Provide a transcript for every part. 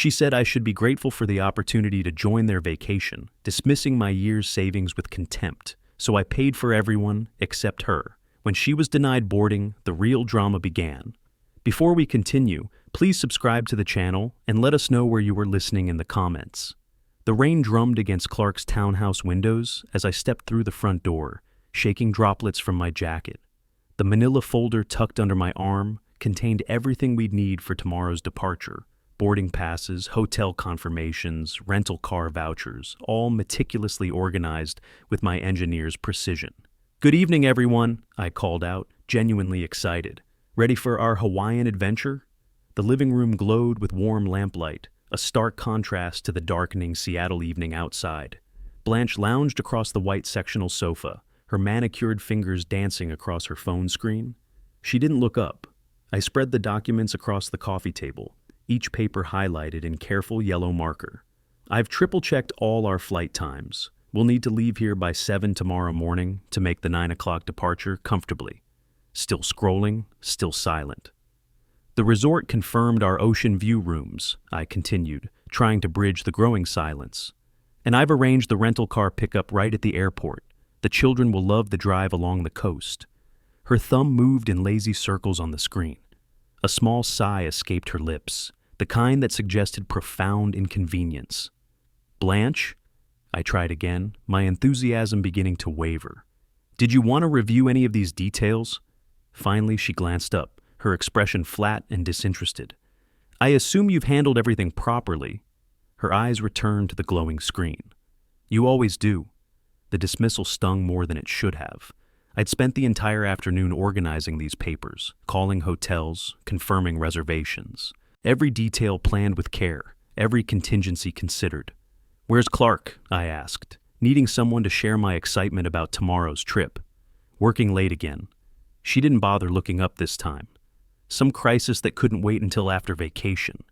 She said I should be grateful for the opportunity to join their vacation, dismissing my year's savings with contempt. So I paid for everyone except her. When she was denied boarding, the real drama began. Before we continue, please subscribe to the channel and let us know where you were listening in the comments. The rain drummed against Clark's townhouse windows as I stepped through the front door, shaking droplets from my jacket. The manila folder tucked under my arm contained everything we'd need for tomorrow's departure. Boarding passes, hotel confirmations, rental car vouchers, all meticulously organized with my engineer's precision. "Good evening, everyone," I called out, genuinely excited. "Ready for our Hawaiian adventure?" The living room glowed with warm lamplight, a stark contrast to the darkening Seattle evening outside. Blanche lounged across the white sectional sofa, her manicured fingers dancing across her phone screen. She didn't look up. I spread the documents across the coffee table, each paper highlighted in careful yellow marker. "I've triple-checked all our flight times. We'll need to leave here by 7 tomorrow morning to make the 9 o'clock departure comfortably." Still scrolling, still silent. "The resort confirmed our ocean view rooms," I continued, trying to bridge the growing silence. "And I've arranged the rental car pickup right at the airport. The children will love the drive along the coast." Her thumb moved in lazy circles on the screen. A small sigh escaped her lips, the kind that suggested profound inconvenience. "Blanche?" I tried again, my enthusiasm beginning to waver. "Did you want to review any of these details?" Finally, she glanced up, her expression flat and disinterested. "I assume you've handled everything properly." Her eyes returned to the glowing screen. "You always do." The dismissal stung more than it should have. I'd spent the entire afternoon organizing these papers, calling hotels, confirming reservations. Every detail planned with care, every contingency considered. "Where's Clark?" I asked, needing someone to share my excitement about tomorrow's trip. "Working late again." She didn't bother looking up this time. Some crisis that couldn't wait until after vacation.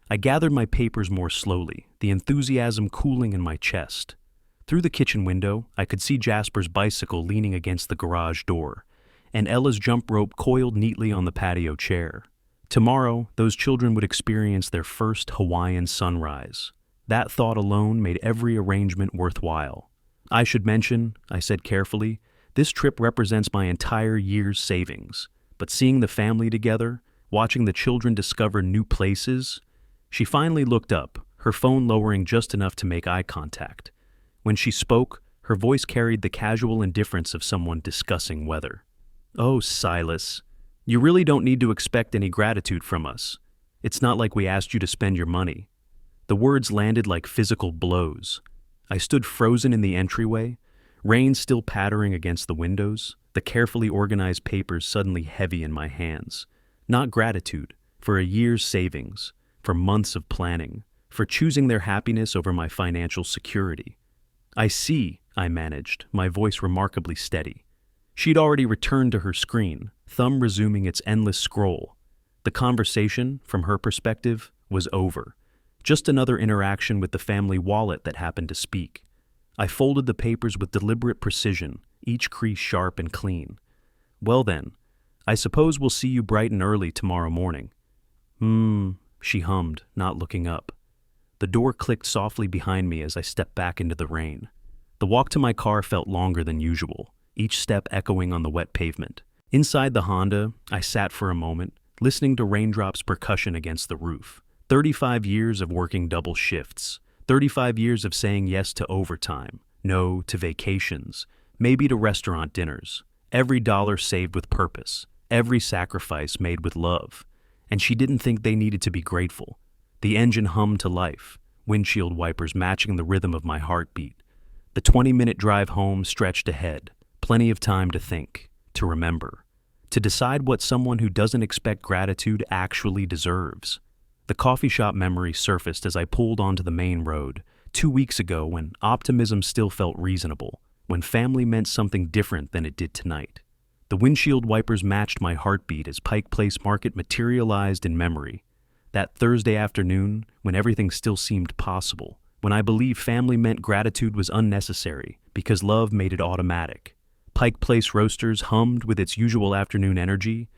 I gathered my papers more slowly, the enthusiasm cooling in my chest. Through the kitchen window, I could see Jasper's bicycle leaning against the garage door, and Ella's jump rope coiled neatly on the patio chair. Tomorrow, those children would experience their first Hawaiian sunrise. That thought alone made every arrangement worthwhile. "I should mention," I said carefully, "this trip represents my entire year's savings. But seeing the family together, watching the children discover new places..." She finally looked up, her phone lowering just enough to make eye contact. When she spoke, her voice carried the casual indifference of someone discussing weather. "Oh, Silas, you really don't need to expect any gratitude from us. It's not like we asked you to spend your money." The words landed like physical blows. I stood frozen in the entryway, rain still pattering against the windows, the carefully organized papers suddenly heavy in my hands. Not gratitude, for a year's savings, for months of planning, for choosing their happiness over my financial security. "I see," I managed, my voice remarkably steady. She'd already returned to her screen, thumb resuming its endless scroll. The conversation, from her perspective, was over. Just another interaction with the family wallet that happened to speak. I folded the papers with deliberate precision, each crease sharp and clean. "Well then, I suppose we'll see you bright and early tomorrow morning." She hummed, not looking up. The door clicked softly behind me as I stepped back into the rain. The walk to my car felt longer than usual, each step echoing on the wet pavement. Inside the Honda, I sat for a moment, listening to raindrops percussion against the roof. 35 years of working double shifts, 35 years of saying yes to overtime, no to vacations, maybe to restaurant dinners. Every dollar saved with purpose, every sacrifice made with love. And she didn't think they needed to be grateful. The engine hummed to life, windshield wipers matching the rhythm of my heartbeat. The 20-minute drive home stretched ahead, plenty of time to think, to remember, to decide what someone who doesn't expect gratitude actually deserves. The coffee shop memory surfaced as I pulled onto the main road, 2 weeks ago when optimism still felt reasonable, when family meant something different than it did tonight. The windshield wipers matched my heartbeat as Pike Place Market materialized in memory. That Thursday afternoon, when everything still seemed possible, when I believed family meant gratitude was unnecessary because love made it automatic. Pike Place Roasters hummed with its usual afternoon energy.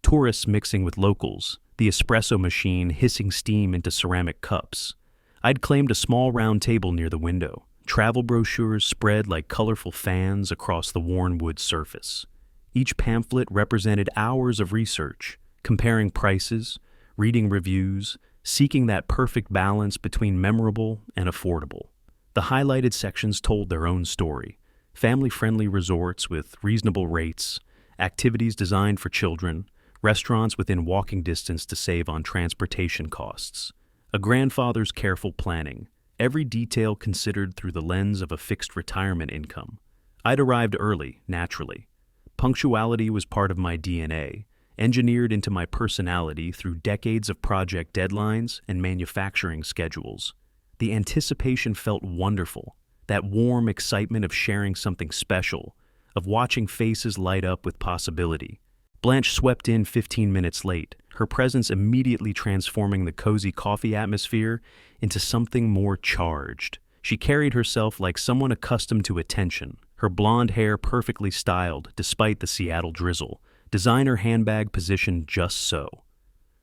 tourists mixing with locals, the espresso machine hissing steam into ceramic cups. I'd claimed a small round table near the window, travel brochures spread like colorful fans across the worn wood surface. Each pamphlet represented hours of research, comparing prices, reading reviews, seeking that perfect balance between memorable and affordable. The highlighted sections told their own story: family-friendly resorts with reasonable rates, activities designed for children, restaurants within walking distance to save on transportation costs, a grandfather's careful planning, every detail considered through the lens of a fixed retirement income. I'd arrived early, naturally. Punctuality was part of my DNA, engineered into my personality through decades of project deadlines and manufacturing schedules. The anticipation felt wonderful, that warm excitement of sharing something special, of watching faces light up with possibility. Blanche swept in 15 minutes late, her presence immediately transforming the cozy coffee atmosphere into something more charged. She carried herself like someone accustomed to attention, her blonde hair perfectly styled despite the Seattle drizzle, designer handbag positioned just so.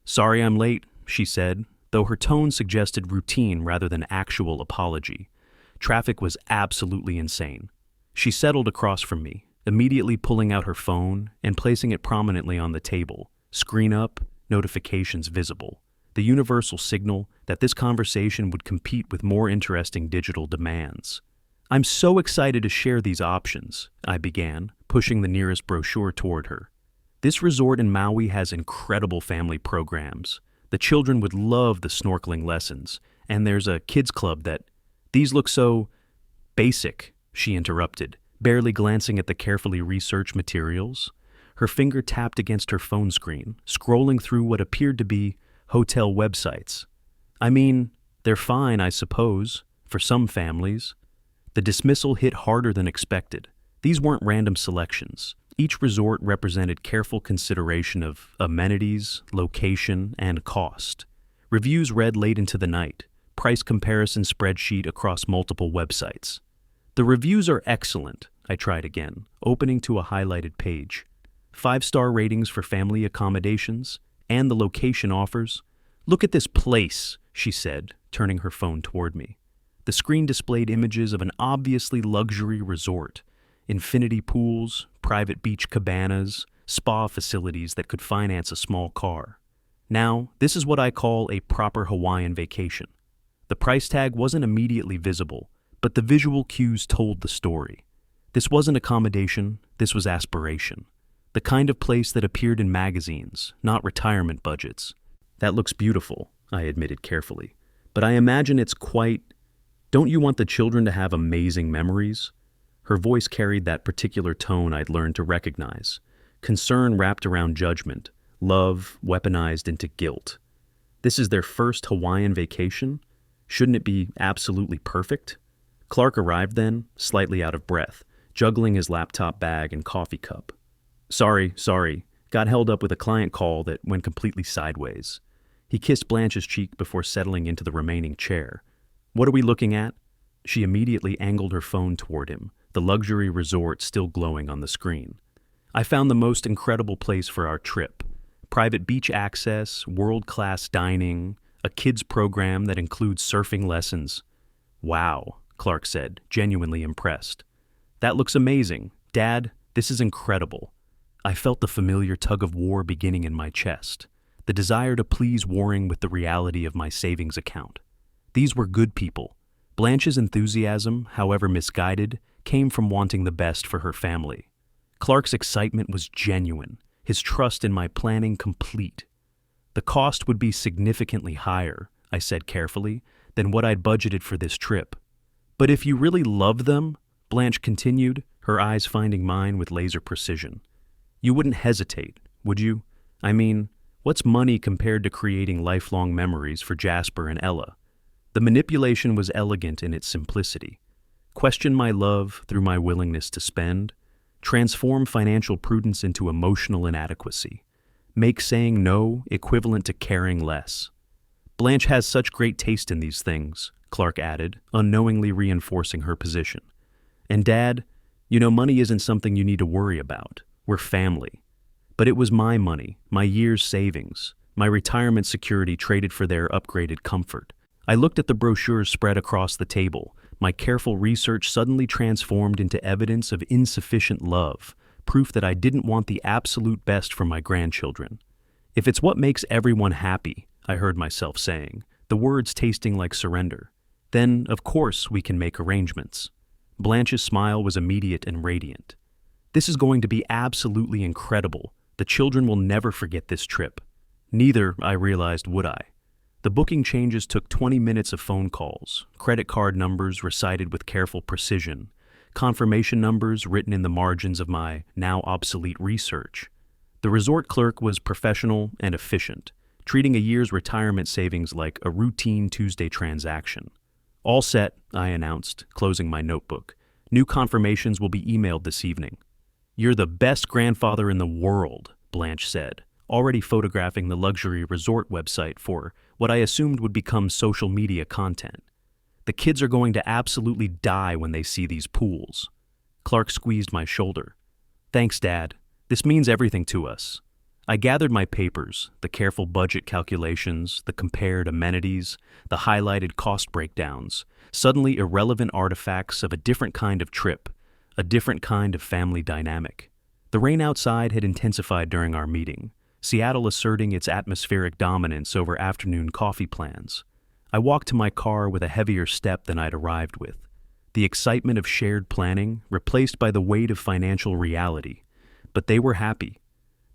"Sorry I'm late," she said, though her tone suggested routine rather than actual apology. Traffic was absolutely insane. She settled across from me, immediately pulling out her phone and placing it prominently on the table, screen up, notifications visible. The universal signal that this conversation would compete with more interesting digital demands. "I'm so excited to share these options," I began, pushing the nearest brochure toward her. "This resort in Maui has incredible family programs. The children would love the snorkeling lessons, and there's a kids club that—" "These look so basic," she interrupted, barely glancing at the carefully researched materials. Her finger tapped against her phone screen, scrolling through what appeared to be hotel websites. "I mean, they're fine, I suppose, for some families." The dismissal hit harder than expected. These weren't random selections. Each resort represented careful consideration of amenities, location, and cost. Reviews read late into the night, price comparison spreadsheet across multiple websites. "The reviews are excellent," I tried again, opening to a highlighted page. 5-star ratings for family accommodations, and the location offers. "Look at this place," she said, turning her phone toward me. The screen displayed images of an obviously luxury resort, infinity pools, private beach cabanas, spa facilities that could finance a small car. Now, this is what I call a proper Hawaiian vacation. The price tag wasn't immediately visible, but the visual cues told the story. This wasn't accommodation, this was aspiration. The kind of place that appeared in magazines, not retirement budgets. "That looks beautiful," I admitted carefully, "but I imagine it's quite— Don't you want the children to have amazing memories?" Her voice carried that particular tone I'd learned to recognize. Concern wrapped around judgment, love weaponized into guilt. This is their first Hawaiian vacation? Shouldn't it be absolutely perfect? Clark arrived then, slightly out of breath, juggling his laptop bag and coffee cup. Sorry. Got held up with a client call that went completely sideways." He kissed Blanche's cheek before settling into the remaining chair. "What are we looking at?" She immediately angled her phone toward him, the luxury resort still glowing on the screen. "I found the most incredible place for our trip. Private beach access, world-class dining, a kids program that includes surfing lessons." "Wow," Clark said, genuinely impressed. "That looks amazing. Dad, this is incredible." I felt the familiar tug-of-war beginning in my chest, the desire to please warring with the reality of my savings account. These were good people. Blanche's enthusiasm, however misguided, came from wanting the best for her family. Clark's excitement was genuine, his trust in my planning complete. "The cost would be significantly higher," I said carefully, "than what I'd budgeted for this trip." "But if you really love them," Blanche continued, her eyes finding mine with laser precision, "you wouldn't hesitate, would you? I mean, what's money compared to creating lifelong memories for Jasper and Ella?" The manipulation was elegant in its simplicity. Question my love through my willingness to spend, transform financial prudence into emotional inadequacy, make saying no equivalent to caring less. "Blanche has such great taste in these things," Clark added, unknowingly reinforcing her position. "And Dad, money isn't something you need to worry about. We're family." But it was my money, my year's savings, my retirement security traded for their upgraded comfort. I looked at the brochures spread across the table. My careful research suddenly transformed into evidence of insufficient love, proof that I didn't want the absolute best for my grandchildren. If it's what makes everyone happy, I heard myself saying, the words tasting like surrender, then, of course, we can make arrangements. Blanche's smile was immediate and radiant. This is going to be absolutely incredible. The children will never forget this trip. Neither, I realized, would I. The booking changes took 20 minutes of phone calls, credit card numbers recited with careful precision, confirmation numbers written in the margins of my now obsolete research. The resort clerk was professional and efficient, treating a year's retirement savings like a routine Tuesday transaction. All set, I announced, closing my notebook. New confirmations will be emailed this evening. You're the best grandfather in the world, Blanche said, already photographing the luxury resort website for what I assumed would become social media content. The kids are going to absolutely die when they see these pools. Clark squeezed my shoulder. Thanks, Dad. This means everything to us. I gathered my papers, the careful budget calculations, the compared amenities, the highlighted cost breakdowns, suddenly irrelevant artifacts of a different kind of trip, a different kind of family dynamic. The rain outside had intensified during our meeting, Seattle asserting its atmospheric dominance over afternoon coffee plans. I walked to my car with a heavier step than I'd arrived with, the excitement of shared planning replaced by the weight of financial reality. But they were happy.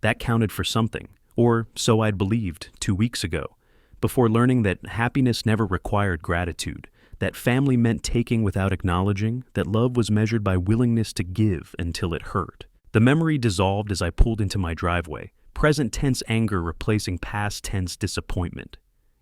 That counted for something, or so I'd believed 2 weeks ago, before learning that happiness never required gratitude, that family meant taking without acknowledging, that love was measured by willingness to give until it hurt. The memory dissolved as I pulled into my driveway, present tense anger replacing past tense disappointment.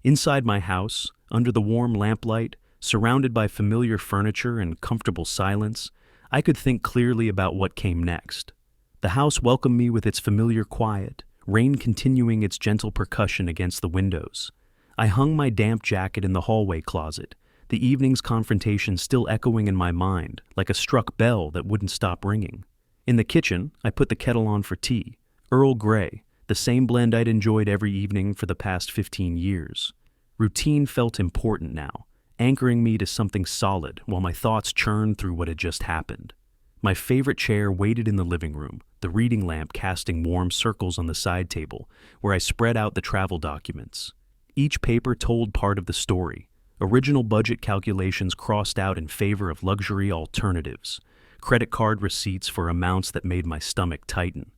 Inside my house, under the warm lamplight, surrounded by familiar furniture and comfortable silence, I could think clearly about what came next. The house welcomed me with its familiar quiet, rain continuing its gentle percussion against the windows. I hung my damp jacket in the hallway closet, the evening's confrontation still echoing in my mind like a struck bell that wouldn't stop ringing. In the kitchen, I put the kettle on for tea, Earl Grey, the same blend I'd enjoyed every evening for the past 15 years. Routine felt important now, anchoring me to something solid while my thoughts churned through what had just happened. My favorite chair waited in the living room, the reading lamp casting warm circles on the side table, where I spread out the travel documents. Each paper told part of the story. Original budget calculations crossed out in favor of luxury alternatives. Credit card receipts for amounts that made my stomach tighten.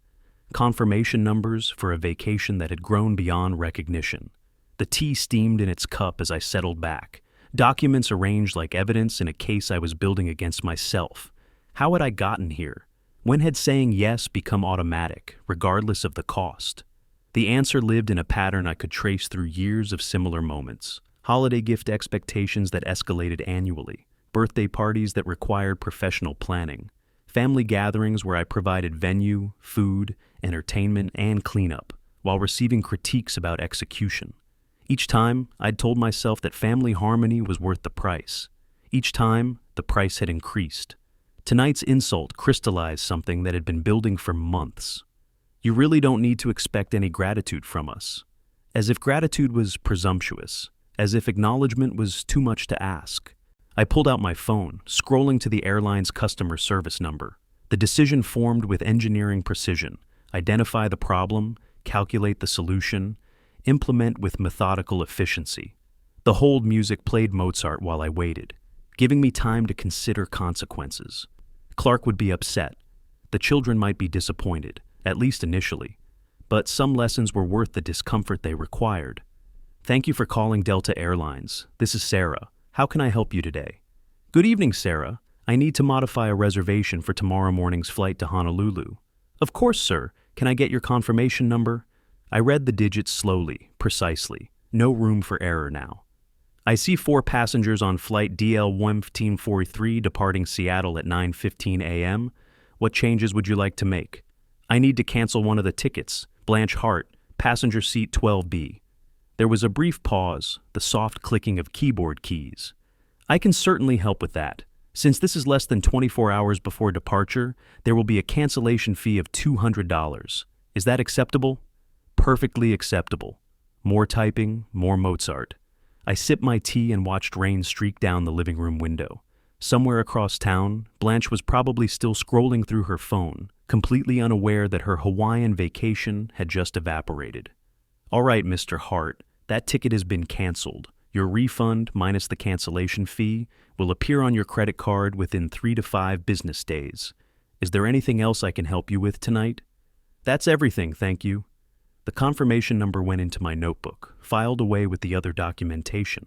Confirmation numbers for a vacation that had grown beyond recognition. The tea steamed in its cup as I settled back. Documents arranged like evidence in a case I was building against myself. How had I gotten here? When had saying yes become automatic, regardless of the cost? The answer lived in a pattern I could trace through years of similar moments. Holiday gift expectations that escalated annually. Birthday parties that required professional planning. Family gatherings where I provided venue, food, entertainment, and cleanup, while receiving critiques about execution. Each time, I'd told myself that family harmony was worth the price. Each time, the price had increased. Tonight's insult crystallized something that had been building for months. You really don't need to expect any gratitude from us. As if gratitude was presumptuous, as if acknowledgement was too much to ask. I pulled out my phone, scrolling to the airline's customer service number. The decision formed with engineering precision. Identify the problem, calculate the solution, implement with methodical efficiency. The hold music played Mozart while I waited, giving me time to consider consequences. Clark would be upset. The children might be disappointed, at least initially. But some lessons were worth the discomfort they required. Thank you for calling Delta Airlines. This is Sarah. How can I help you today? Good evening, Sarah. I need to modify a reservation for tomorrow morning's flight to Honolulu. Of course, sir. Can I get your confirmation number? I read the digits slowly, precisely. No room for error now. I see 4 passengers on flight DL 1543 departing Seattle at 9:15 a.m. What changes would you like to make? I need to cancel one of the tickets. Blanche Hart, passenger seat 12B. There was a brief pause, the soft clicking of keyboard keys. I can certainly help with that. Since this is less than 24 hours before departure, there will be a cancellation fee of $200. Is that acceptable? Perfectly acceptable. More typing, more Mozart. I sipped my tea and watched rain streak down the living room window. Somewhere across town, Blanche was probably still scrolling through her phone, completely unaware that her Hawaiian vacation had just evaporated. All right, Mr. Hart, that ticket has been canceled. Your refund, minus the cancellation fee, will appear on your credit card within 3 to 5 business days. Is there anything else I can help you with tonight? That's everything, thank you. The confirmation number went into my notebook, filed away with the other documentation.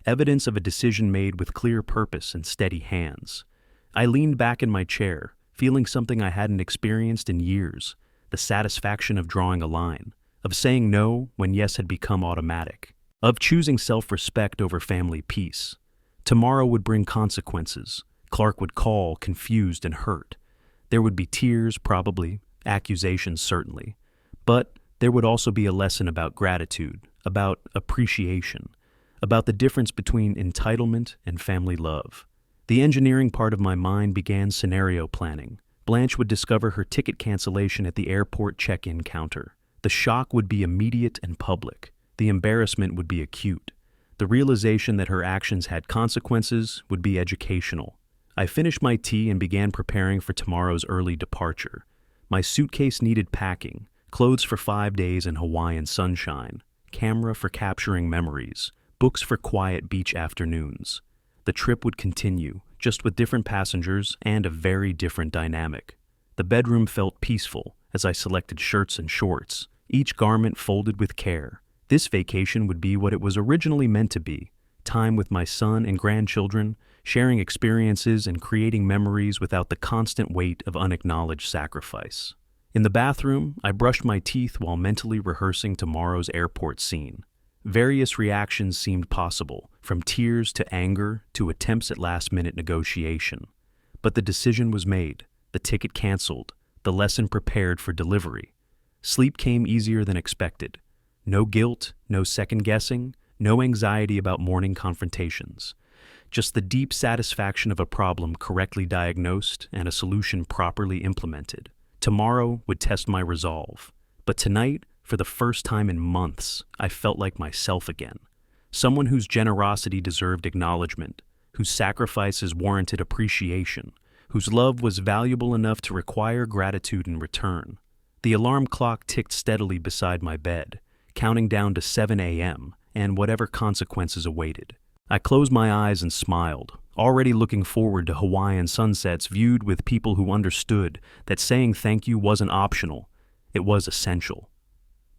Evidence of a decision made with clear purpose and steady hands. I leaned back in my chair, feeling something I hadn't experienced in years, the satisfaction of drawing a line, of saying no when yes had become automatic, of choosing self-respect over family peace. Tomorrow would bring consequences. Clark would call, confused and hurt. There would be tears, probably, accusations, certainly. But there would also be a lesson about gratitude, about appreciation, about the difference between entitlement and family love. The engineering part of my mind began scenario planning. Blanche would discover her ticket cancellation at the airport check-in counter. The shock would be immediate and public. The embarrassment would be acute. The realization that her actions had consequences would be educational. I finished my tea and began preparing for tomorrow's early departure. My suitcase needed packing, clothes for 5 days in Hawaiian sunshine, camera for capturing memories, books for quiet beach afternoons. The trip would continue, just with different passengers and a very different dynamic. The bedroom felt peaceful as I selected shirts and shorts, each garment folded with care. This vacation would be what it was originally meant to be, time with my son and grandchildren, sharing experiences and creating memories without the constant weight of unacknowledged sacrifice. In the bathroom, I brushed my teeth while mentally rehearsing tomorrow's airport scene. Various reactions seemed possible, from tears to anger to attempts at last-minute negotiation. But the decision was made, the ticket canceled, the lesson prepared for delivery. Sleep came easier than expected. No guilt, no second-guessing, no anxiety about morning confrontations. Just the deep satisfaction of a problem correctly diagnosed and a solution properly implemented. Tomorrow would test my resolve. But tonight, for the first time in months, I felt like myself again. Someone whose generosity deserved acknowledgement, whose sacrifices warranted appreciation, whose love was valuable enough to require gratitude in return. The alarm clock ticked steadily beside my bed, counting down to 7 a.m. and whatever consequences awaited. I closed my eyes and smiled, already looking forward to Hawaiian sunsets viewed with people who understood that saying thank you wasn't optional, it was essential.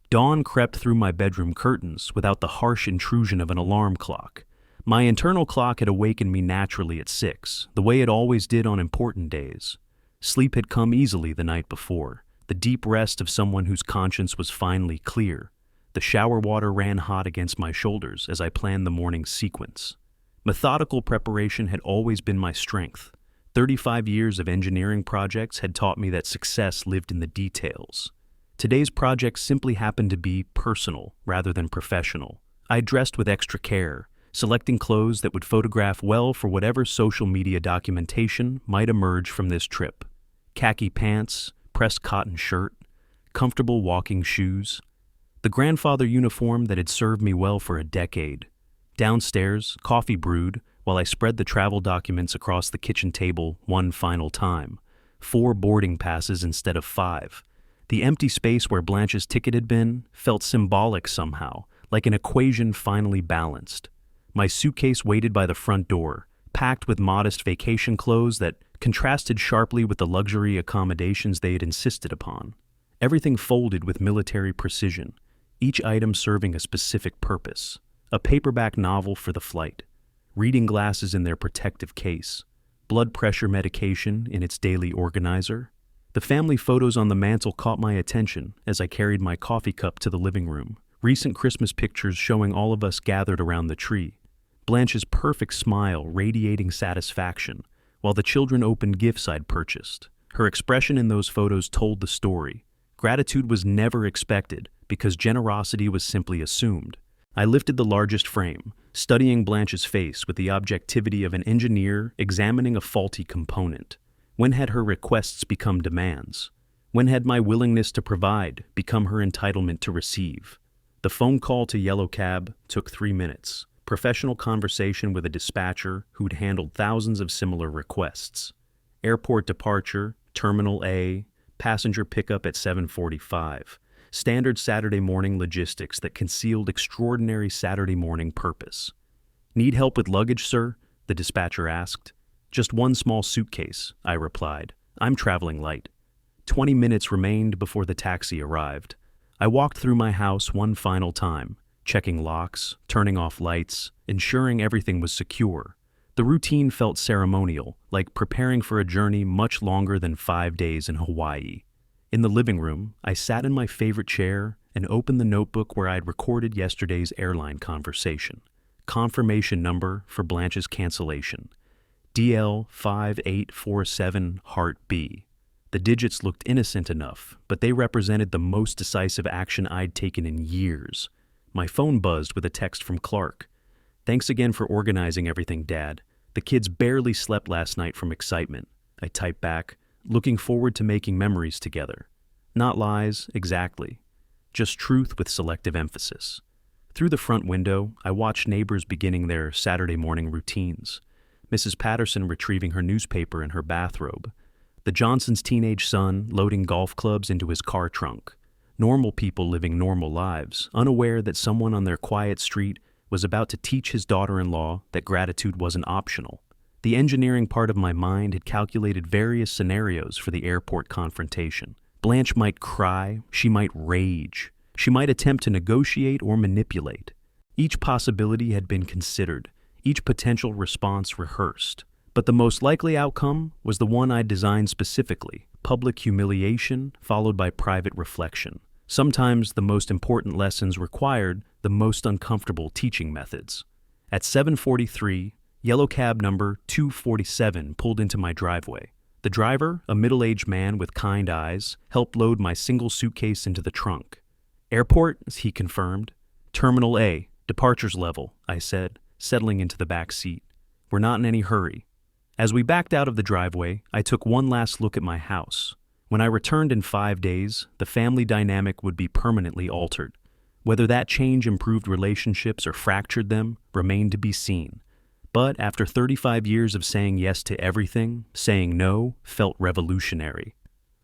Dawn crept through my bedroom curtains without the harsh intrusion of an alarm clock. My internal clock had awakened me naturally at 6, the way it always did on important days. Sleep had come easily the night before, the deep rest of someone whose conscience was finally clear. The shower water ran hot against my shoulders as I planned the morning's sequence. Methodical preparation had always been my strength. 35 years of engineering projects had taught me that success lived in the details. Today's project simply happened to be personal rather than professional. I dressed with extra care, selecting clothes that would photograph well for whatever social media documentation might emerge from this trip. Khaki pants, pressed cotton shirt, comfortable walking shoes. The grandfather uniform that had served me well for a decade. Downstairs, coffee brewed while I spread the travel documents across the kitchen table one final time. 4 boarding passes instead of 5. The empty space where Blanche's ticket had been felt symbolic somehow, like an equation finally balanced. My suitcase waited by the front door, packed with modest vacation clothes that contrasted sharply with the luxury accommodations they had insisted upon. Everything folded with military precision, each item serving a specific purpose. A paperback novel for the flight, reading glasses in their protective case, blood pressure medication in its daily organizer. The family photos on the mantel caught my attention as I carried my coffee cup to the living room. Recent Christmas pictures showing all of us gathered around the tree. Blanche's perfect smile radiating satisfaction, while the children opened gifts I'd purchased. Her expression in those photos told the story. Gratitude was never expected because generosity was simply assumed. I lifted the largest frame, studying Blanche's face with the objectivity of an engineer examining a faulty component. When had her requests become demands? When had my willingness to provide become her entitlement to receive? The phone call to Yellow Cab took 3 minutes. Professional conversation with a dispatcher who'd handled thousands of similar requests. Airport departure, Terminal A, passenger pickup at 7:45. Standard Saturday morning logistics that concealed extraordinary Saturday morning purpose. Need help with luggage, sir? The dispatcher asked. Just one small suitcase, I replied. I'm traveling light. 20 minutes remained before the taxi arrived. I walked through my house one final time, checking locks, turning off lights, ensuring everything was secure. The routine felt ceremonial, like preparing for a journey much longer than 5 days in Hawaii. In the living room, I sat in my favorite chair and opened the notebook where I'd recorded yesterday's airline conversation. Confirmation number for Blanche's cancellation. DIL 5847 Heart B. The digits looked innocent enough, but they represented the most decisive action I'd taken in years. My phone buzzed with a text from Clark. Thanks again for organizing everything, Dad. The kids barely slept last night from excitement. I typed back, looking forward to making memories together. Not lies, exactly. Just truth with selective emphasis. Through the front window, I watched neighbors beginning their Saturday morning routines. Mrs. Patterson retrieving her newspaper in her bathrobe. The Johnsons' teenage son loading golf clubs into his car trunk. Normal people living normal lives, unaware that someone on their quiet street was about to teach his daughter-in-law that gratitude wasn't optional. The engineering part of my mind had calculated various scenarios for the airport confrontation. Blanche might cry, she might rage, she might attempt to negotiate or manipulate. Each possibility had been considered, each potential response rehearsed. But the most likely outcome was the one I designed specifically: public humiliation followed by private reflection. Sometimes the most important lessons required the most uncomfortable teaching methods. At 7:43, Yellow Cab number 247 pulled into my driveway. The driver, a middle-aged man with kind eyes, helped load my single suitcase into the trunk. Airport, he confirmed. Terminal A, departures level, I said, settling into the back seat. We're not in any hurry. As we backed out of the driveway, I took one last look at my house. When I returned in 5 days, the family dynamic would be permanently altered. Whether that change improved relationships or fractured them remained to be seen. But after 35 years of saying yes to everything, saying no felt revolutionary.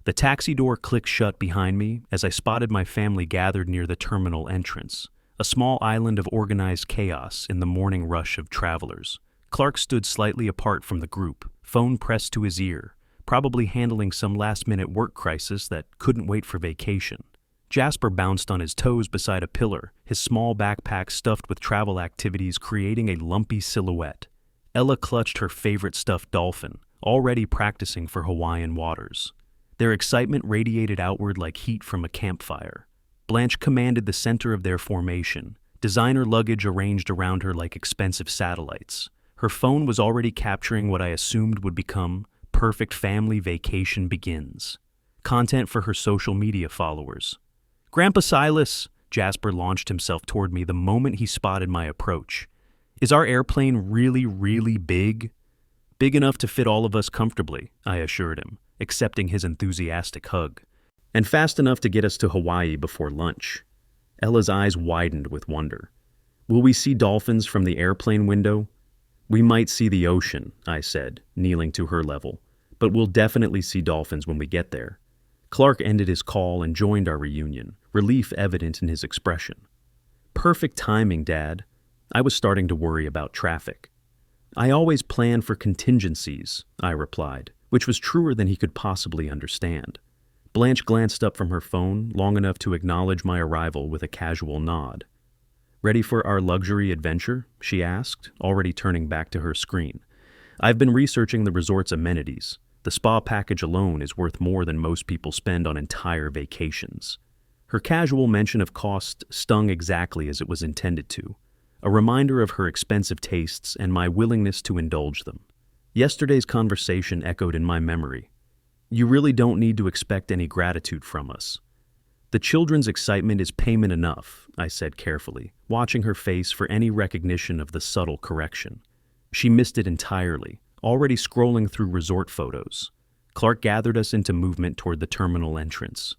The taxi door clicked shut behind me as I spotted my family gathered near the terminal entrance, a small island of organized chaos in the morning rush of travelers. Clark stood slightly apart from the group, phone pressed to his ear, probably handling some last-minute work crisis that couldn't wait for vacation. Jasper bounced on his toes beside a pillar, his small backpack stuffed with travel activities creating a lumpy silhouette. Ella clutched her favorite stuffed dolphin, already practicing for Hawaiian waters. Their excitement radiated outward like heat from a campfire. Blanche commanded the center of their formation, designer luggage arranged around her like expensive satellites. Her phone was already capturing what I assumed would become perfect family vacation begins. Content for her social media followers. Grandpa Silas, Jasper launched himself toward me the moment he spotted my approach. Is our airplane really, really big? Big enough to fit all of us comfortably, I assured him, accepting his enthusiastic hug. And fast enough to get us to Hawaii before lunch. Ella's eyes widened with wonder. Will we see dolphins from the airplane window? We might see the ocean, I said, kneeling to her level, but we'll definitely see dolphins when we get there. Clark ended his call and joined our reunion, relief evident in his expression. Perfect timing, Dad. I was starting to worry about traffic. I always plan for contingencies, I replied, which was truer than he could possibly understand. Blanche glanced up from her phone long enough to acknowledge my arrival with a casual nod. Ready for our luxury adventure? She asked, already turning back to her screen. I've been researching the resort's amenities. The spa package alone is worth more than most people spend on entire vacations. Her casual mention of cost stung exactly as it was intended to, a reminder of her expensive tastes and my willingness to indulge them. Yesterday's conversation echoed in my memory. You really don't need to expect any gratitude from us. The children's excitement is payment enough, I said carefully, watching her face for any recognition of the subtle correction. She missed it entirely, already scrolling through resort photos. Clark gathered us into movement toward the terminal entrance.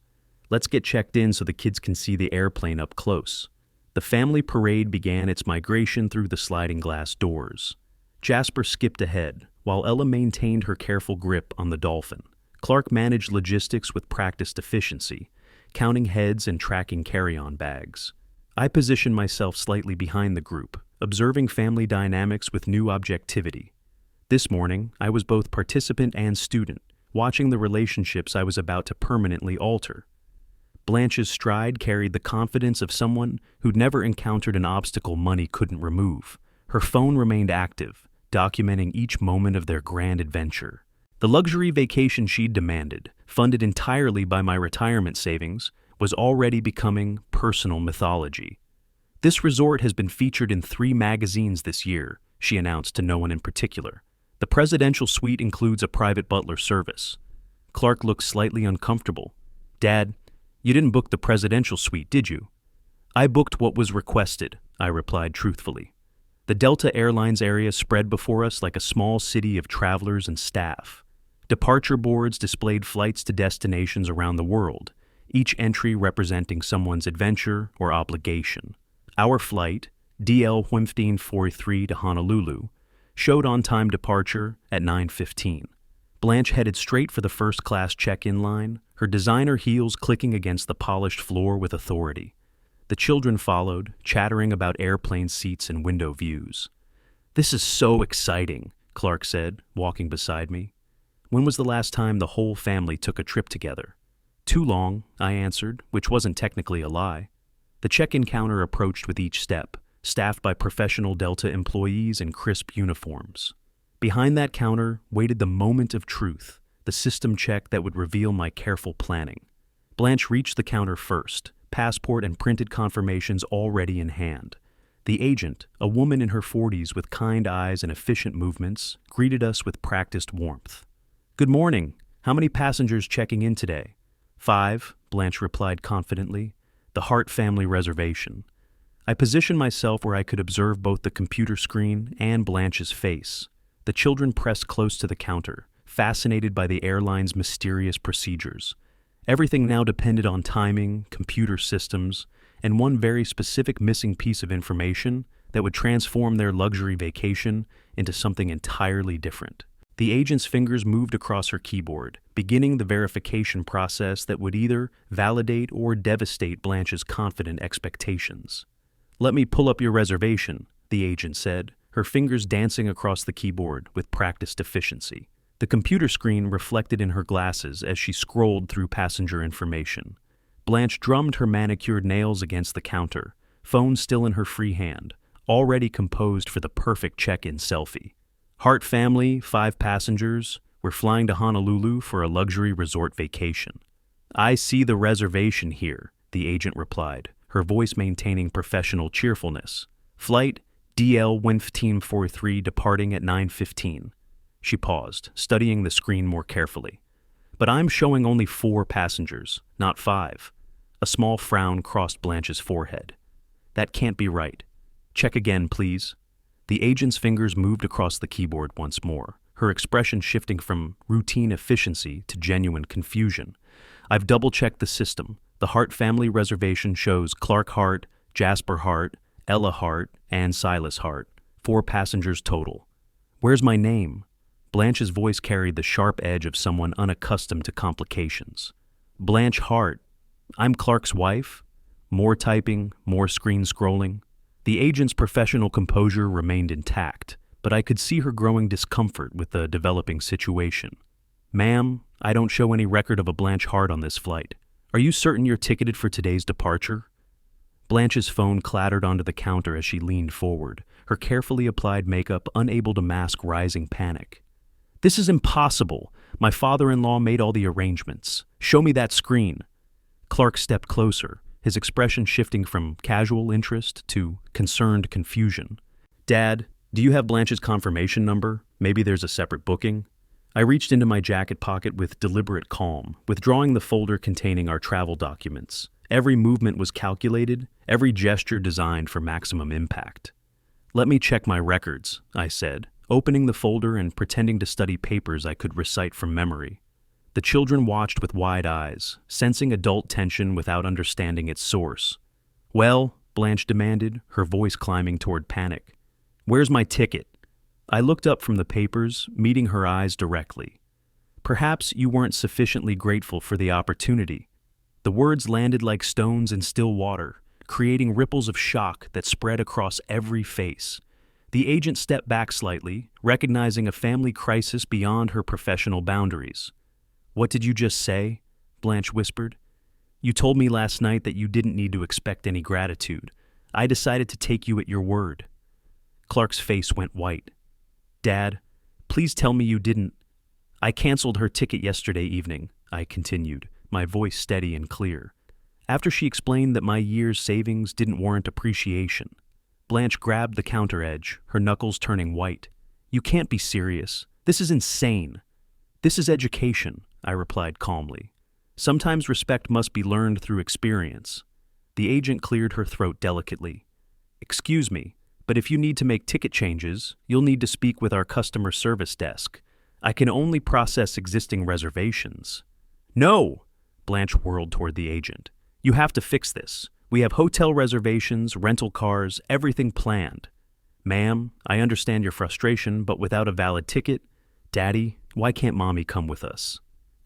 Let's get checked in so the kids can see the airplane up close. The family parade began its migration through the sliding glass doors. Jasper skipped ahead, while Ella maintained her careful grip on the Dolphin. Clark managed logistics with practiced efficiency, counting heads and tracking carry-on bags. I positioned myself slightly behind the group, observing family dynamics with new objectivity. This morning, I was both participant and student, watching the relationships I was about to permanently alter. Blanche's stride carried the confidence of someone who'd never encountered an obstacle money couldn't remove. Her phone remained active, documenting each moment of their grand adventure. The luxury vacation she'd demanded, funded entirely by my retirement savings, was already becoming personal mythology. "This resort has been featured in 3 magazines this year," she announced to no one in particular. "The presidential suite includes a private butler service." Clark looked slightly uncomfortable. "Dad, you didn't book the presidential suite, did you?" "I booked what was requested," I replied truthfully. The Delta Airlines area spread before us like a small city of travelers and staff. Departure boards displayed flights to destinations around the world, each entry representing someone's adventure or obligation. Our flight, DIL 1543 to Honolulu, showed on-time departure at 9:15. Blanche headed straight for the first-class check-in line, her designer heels clicking against the polished floor with authority. The children followed, chattering about airplane seats and window views. "This is so exciting," Clark said, walking beside me. "When was the last time the whole family took a trip together?" "Too long," I answered, which wasn't technically a lie. The check-in counter approached with each step, staffed by professional Delta employees in crisp uniforms. Behind that counter waited the moment of truth, the system check that would reveal my careful planning. Blanche reached the counter first, passport and printed confirmations already in hand. The agent, a woman in her 40s with kind eyes and efficient movements, greeted us with practiced warmth. "Good morning. How many passengers checking in today?" "5, Blanche replied confidently. "The Hart family reservation." I positioned myself where I could observe both the computer screen and Blanche's face. The children pressed close to the counter, fascinated by the airline's mysterious procedures. Everything now depended on timing, computer systems, and one very specific missing piece of information that would transform their luxury vacation into something entirely different. The agent's fingers moved across her keyboard, beginning the verification process that would either validate or devastate Blanche's confident expectations. "Let me pull up your reservation," the agent said, her fingers dancing across the keyboard with practiced efficiency. The computer screen reflected in her glasses as she scrolled through passenger information. Blanche drummed her manicured nails against the counter, phone still in her free hand, already composed for the perfect check-in selfie. "Hart family, 5 passengers. We're flying to Honolulu for a luxury resort vacation." "I see the reservation here," the agent replied, her voice maintaining professional cheerfulness. "Flight DL 1543 departing at 9:15. She paused, studying the screen more carefully. "But I'm showing only 4 passengers, not 5. A small frown crossed Blanche's forehead. "That can't be right. Check again, please." The agent's fingers moved across the keyboard once more, her expression shifting from routine efficiency to genuine confusion. "I've double-checked the system. The Hart family reservation shows Clark Hart, Jasper Hart, Ella Hart, and Silas Hart. 4 passengers total. Where's my name?" Blanche's voice carried the sharp edge of someone unaccustomed to complications. "Blanche Hart. I'm Clark's wife." More typing, more screen scrolling. The agent's professional composure remained intact, but I could see her growing discomfort with the developing situation. "Ma'am, I don't show any record of a Blanche Hart on this flight. Are you certain you're ticketed for today's departure?" Blanche's phone clattered onto the counter as she leaned forward, her carefully applied makeup unable to mask rising panic. "This is impossible. My father-in-law made all the arrangements. Show me that screen." Clark stepped closer, his expression shifting from casual interest to concerned confusion. "Dad, do you have Blanche's confirmation number? Maybe there's a separate booking." I reached into my jacket pocket with deliberate calm, withdrawing the folder containing our travel documents. Every movement was calculated, every gesture designed for maximum impact. "Let me check my records," I said, opening the folder and pretending to study papers I could recite from memory. The children watched with wide eyes, sensing adult tension without understanding its source. "Well," Blanche demanded, her voice climbing toward panic. "Where's my ticket?" I looked up from the papers, meeting her eyes directly. "Perhaps you weren't sufficiently grateful for the opportunity." The words landed like stones in still water, creating ripples of shock that spread across every face. The agent stepped back slightly, recognizing a family crisis beyond her professional boundaries. "What did you just say?" Blanche whispered. "You told me last night that you didn't need to expect any gratitude. I decided to take you at your word." Clark's face went white. "Dad, please tell me you didn't." "I canceled her ticket yesterday evening," I continued, my voice steady and clear. After she explained that my year's savings didn't warrant appreciation, Blanche grabbed the counter edge, her knuckles turning white. "You can't be serious. This is insane." "This is education," I replied calmly. "Sometimes respect must be learned through experience." The agent cleared her throat delicately. "Excuse me, but if you need to make ticket changes, you'll need to speak with our customer service desk. I can only process existing reservations." "No!" Blanche whirled toward the agent. "You have to fix this. We have hotel reservations, rental cars, everything planned." "Ma'am, I understand your frustration, but without a valid ticket, Daddy, why can't Mommy come with us?"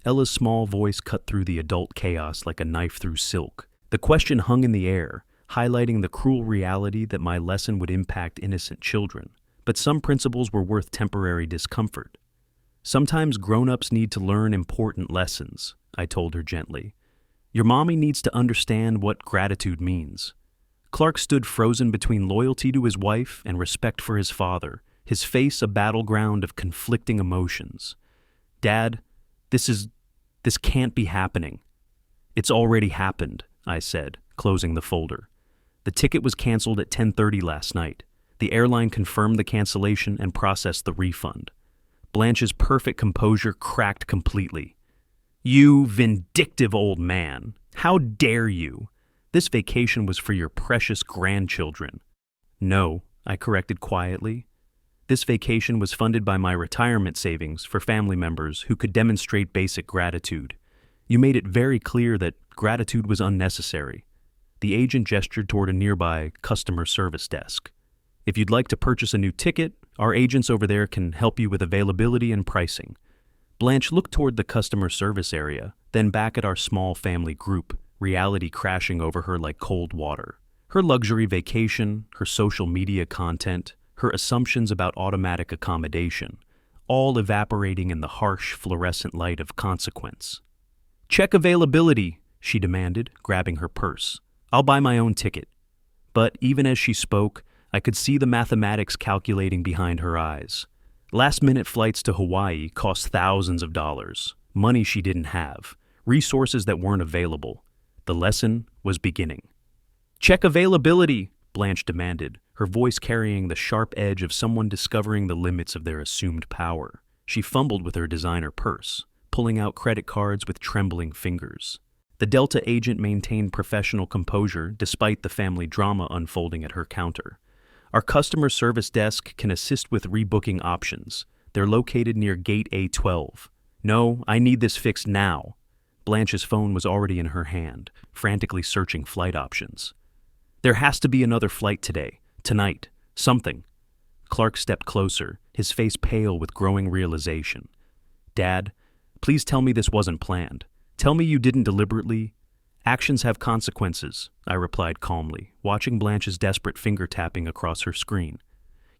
Ella's small voice cut through the adult chaos like a knife through silk. The question hung in the air, highlighting the cruel reality that my lesson would impact innocent children. But some principles were worth temporary discomfort. "Sometimes grown-ups need to learn important lessons," I told her gently. "Your mommy needs to understand what gratitude means." Clark stood frozen between loyalty to his wife and respect for his father, his face a battleground of conflicting emotions. "Dad, this can't be happening." "It's already happened," I said, closing the folder. "The ticket was canceled at 10:30 last night. The airline confirmed the cancellation and processed the refund." Blanche's perfect composure cracked completely. "You vindictive old man! How dare you? This vacation was for your precious grandchildren." "No," I corrected quietly. "This vacation was funded by my retirement savings for family members who could demonstrate basic gratitude. You made it very clear that gratitude was unnecessary." The agent gestured toward a nearby customer service desk. "If you'd like to purchase a new ticket, our agents over there can help you with availability and pricing." Blanche looked toward the customer service area, then back at our small family group, reality crashing over her like cold water. Her luxury vacation, her social media content, her assumptions about automatic accommodation, all evaporating in the harsh, fluorescent light of consequence. "Check availability," she demanded, grabbing her purse. "I'll buy my own ticket." But even as she spoke, I could see the mathematics calculating behind her eyes. Last-minute flights to Hawaii cost thousands of dollars, money she didn't have, resources that weren't available. The lesson was beginning. "Check availability," Blanche demanded, her voice carrying the sharp edge of someone discovering the limits of their assumed power. She fumbled with her designer purse, pulling out credit cards with trembling fingers. The Delta agent maintained professional composure despite the family drama unfolding at her counter. "Our customer service desk can assist with rebooking options. They're located near Gate A12. "No, I need this fixed now." Blanche's phone was already in her hand, frantically searching flight options. "There has to be another flight today, tonight, something." Clark stepped closer, his face pale with growing realization. "Dad, please tell me this wasn't planned. Tell me you didn't deliberately—" "Actions have consequences," I replied calmly, watching Blanche's desperate finger tapping across her screen.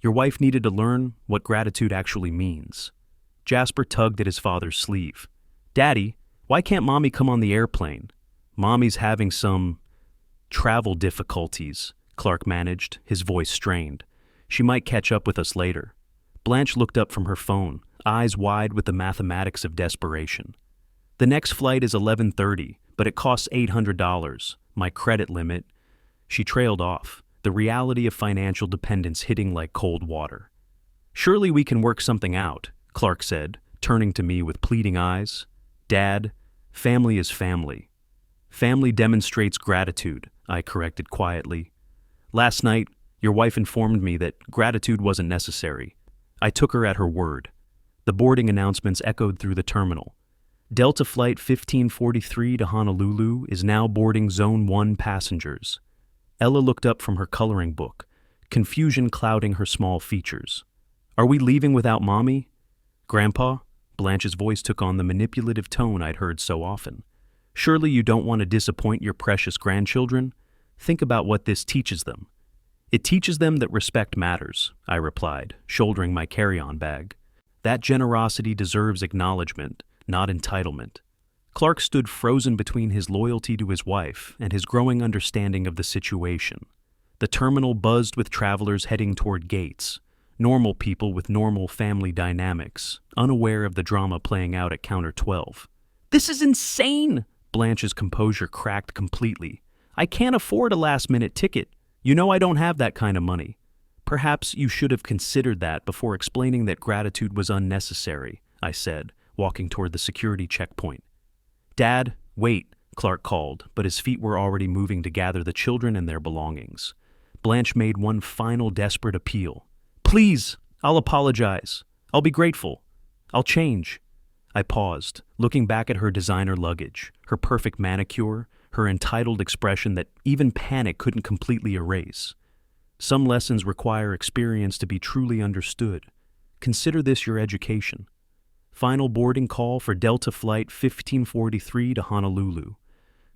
"Your wife needed to learn what gratitude actually means." Jasper tugged at his father's sleeve. "Daddy, why can't Mommy come on the airplane?" "Mommy's having some travel difficulties," Clark managed, his voice strained. "She might catch up with us later." Blanche looked up from her phone, eyes wide with the mathematics of desperation. "The next flight is 11:30, but it costs $800. My credit limit—" She trailed off, the reality of financial dependence hitting like cold water. "Surely we can work something out," Clark said, turning to me with pleading eyes. "Dad, family is family." "Family demonstrates gratitude," I corrected quietly. "Last night, your wife informed me that gratitude wasn't necessary. I took her at her word." The boarding announcements echoed through the terminal. Delta Flight 1543 to Honolulu is now boarding Zone 1 passengers. Ella looked up from her coloring book, confusion clouding her small features. Are we leaving without Mommy? Grandpa? Blanche's voice took on the manipulative tone I'd heard so often. Surely you don't want to disappoint your precious grandchildren? Think about what this teaches them. It teaches them that respect matters, I replied, shouldering my carry-on bag. That generosity deserves acknowledgement, not entitlement. Clark stood frozen between his loyalty to his wife and his growing understanding of the situation. The terminal buzzed with travelers heading toward gates, normal people with normal family dynamics, unaware of the drama playing out at Counter 12. This is insane! Blanche's composure cracked completely. I can't afford a last-minute ticket. You know I don't have that kind of money. Perhaps you should have considered that before explaining that gratitude was unnecessary, I said, walking toward the security checkpoint. Dad, wait, Clark called, but his feet were already moving to gather the children and their belongings. Blanche made one final desperate appeal. Please, I'll apologize. I'll be grateful. I'll change. I paused, looking back at her designer luggage, her perfect manicure, her entitled expression that even panic couldn't completely erase. Some lessons require experience to be truly understood. Consider this your education. Final boarding call for Delta Flight 1543 to Honolulu.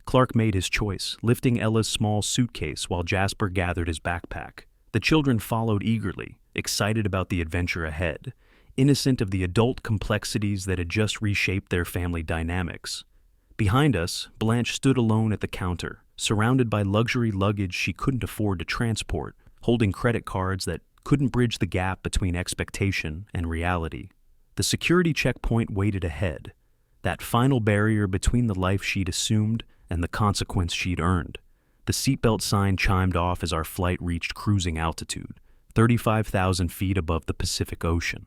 Clark made his choice, lifting Ella's small suitcase while Jasper gathered his backpack. The children followed eagerly, excited about the adventure ahead, innocent of the adult complexities that had just reshaped their family dynamics. Behind us, Blanche stood alone at the counter, surrounded by luxury luggage she couldn't afford to transport, holding credit cards that couldn't bridge the gap between expectation and reality. The security checkpoint waited ahead, that final barrier between the life she'd assumed and the consequence she'd earned. The seatbelt sign chimed off as our flight reached cruising altitude, 35,000 feet above the Pacific Ocean.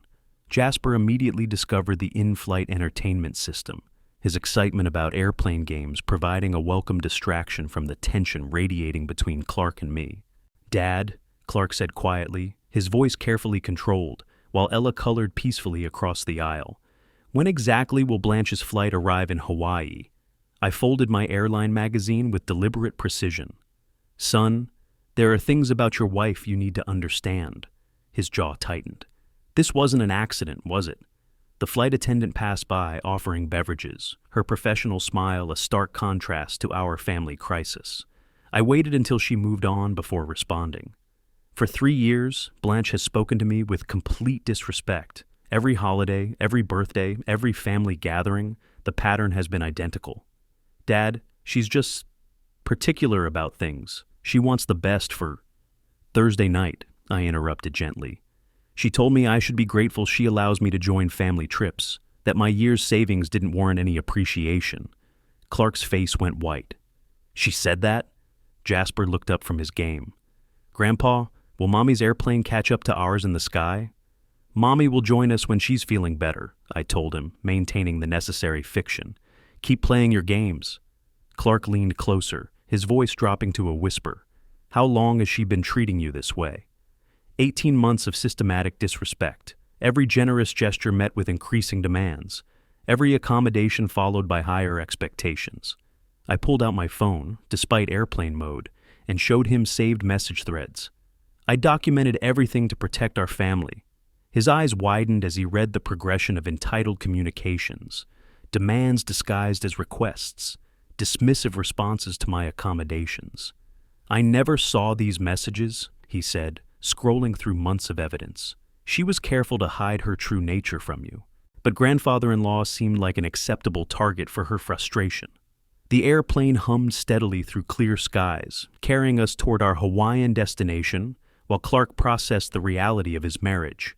Jasper immediately discovered the in-flight entertainment system, his excitement about airplane games providing a welcome distraction from the tension radiating between Clark and me. Dad, Clark said quietly, his voice carefully controlled, while Ella colored peacefully across the aisle. When exactly will Blanche's flight arrive in Hawaii? I folded my airline magazine with deliberate precision. Son, there are things about your wife you need to understand. His jaw tightened. This wasn't an accident, was it? The flight attendant passed by, offering beverages, her professional smile a stark contrast to our family crisis. I waited until she moved on before responding. For 3 years, Blanche has spoken to me with complete disrespect. Every holiday, every birthday, every family gathering, the pattern has been identical. Dad, she's just particular about things. She wants the best for Thursday night, I interrupted gently. She told me I should be grateful she allows me to join family trips, that my year's savings didn't warrant any appreciation. Clark's face went white. She said that? Jasper looked up from his game. Grandpa, will Mommy's airplane catch up to ours in the sky? Mommy will join us when she's feeling better, I told him, maintaining the necessary fiction. Keep playing your games. Clark leaned closer, his voice dropping to a whisper. How long has she been treating you this way? 18 months of systematic disrespect, every generous gesture met with increasing demands, every accommodation followed by higher expectations. I pulled out my phone, despite airplane mode, and showed him saved message threads. I documented everything to protect our family. His eyes widened as he read the progression of entitled communications, demands disguised as requests, dismissive responses to my accommodations. I never saw these messages, he said, scrolling through months of evidence. She was careful to hide her true nature from you, but grandfather-in-law seemed like an acceptable target for her frustration. The airplane hummed steadily through clear skies, carrying us toward our Hawaiian destination, while Clark processed the reality of his marriage.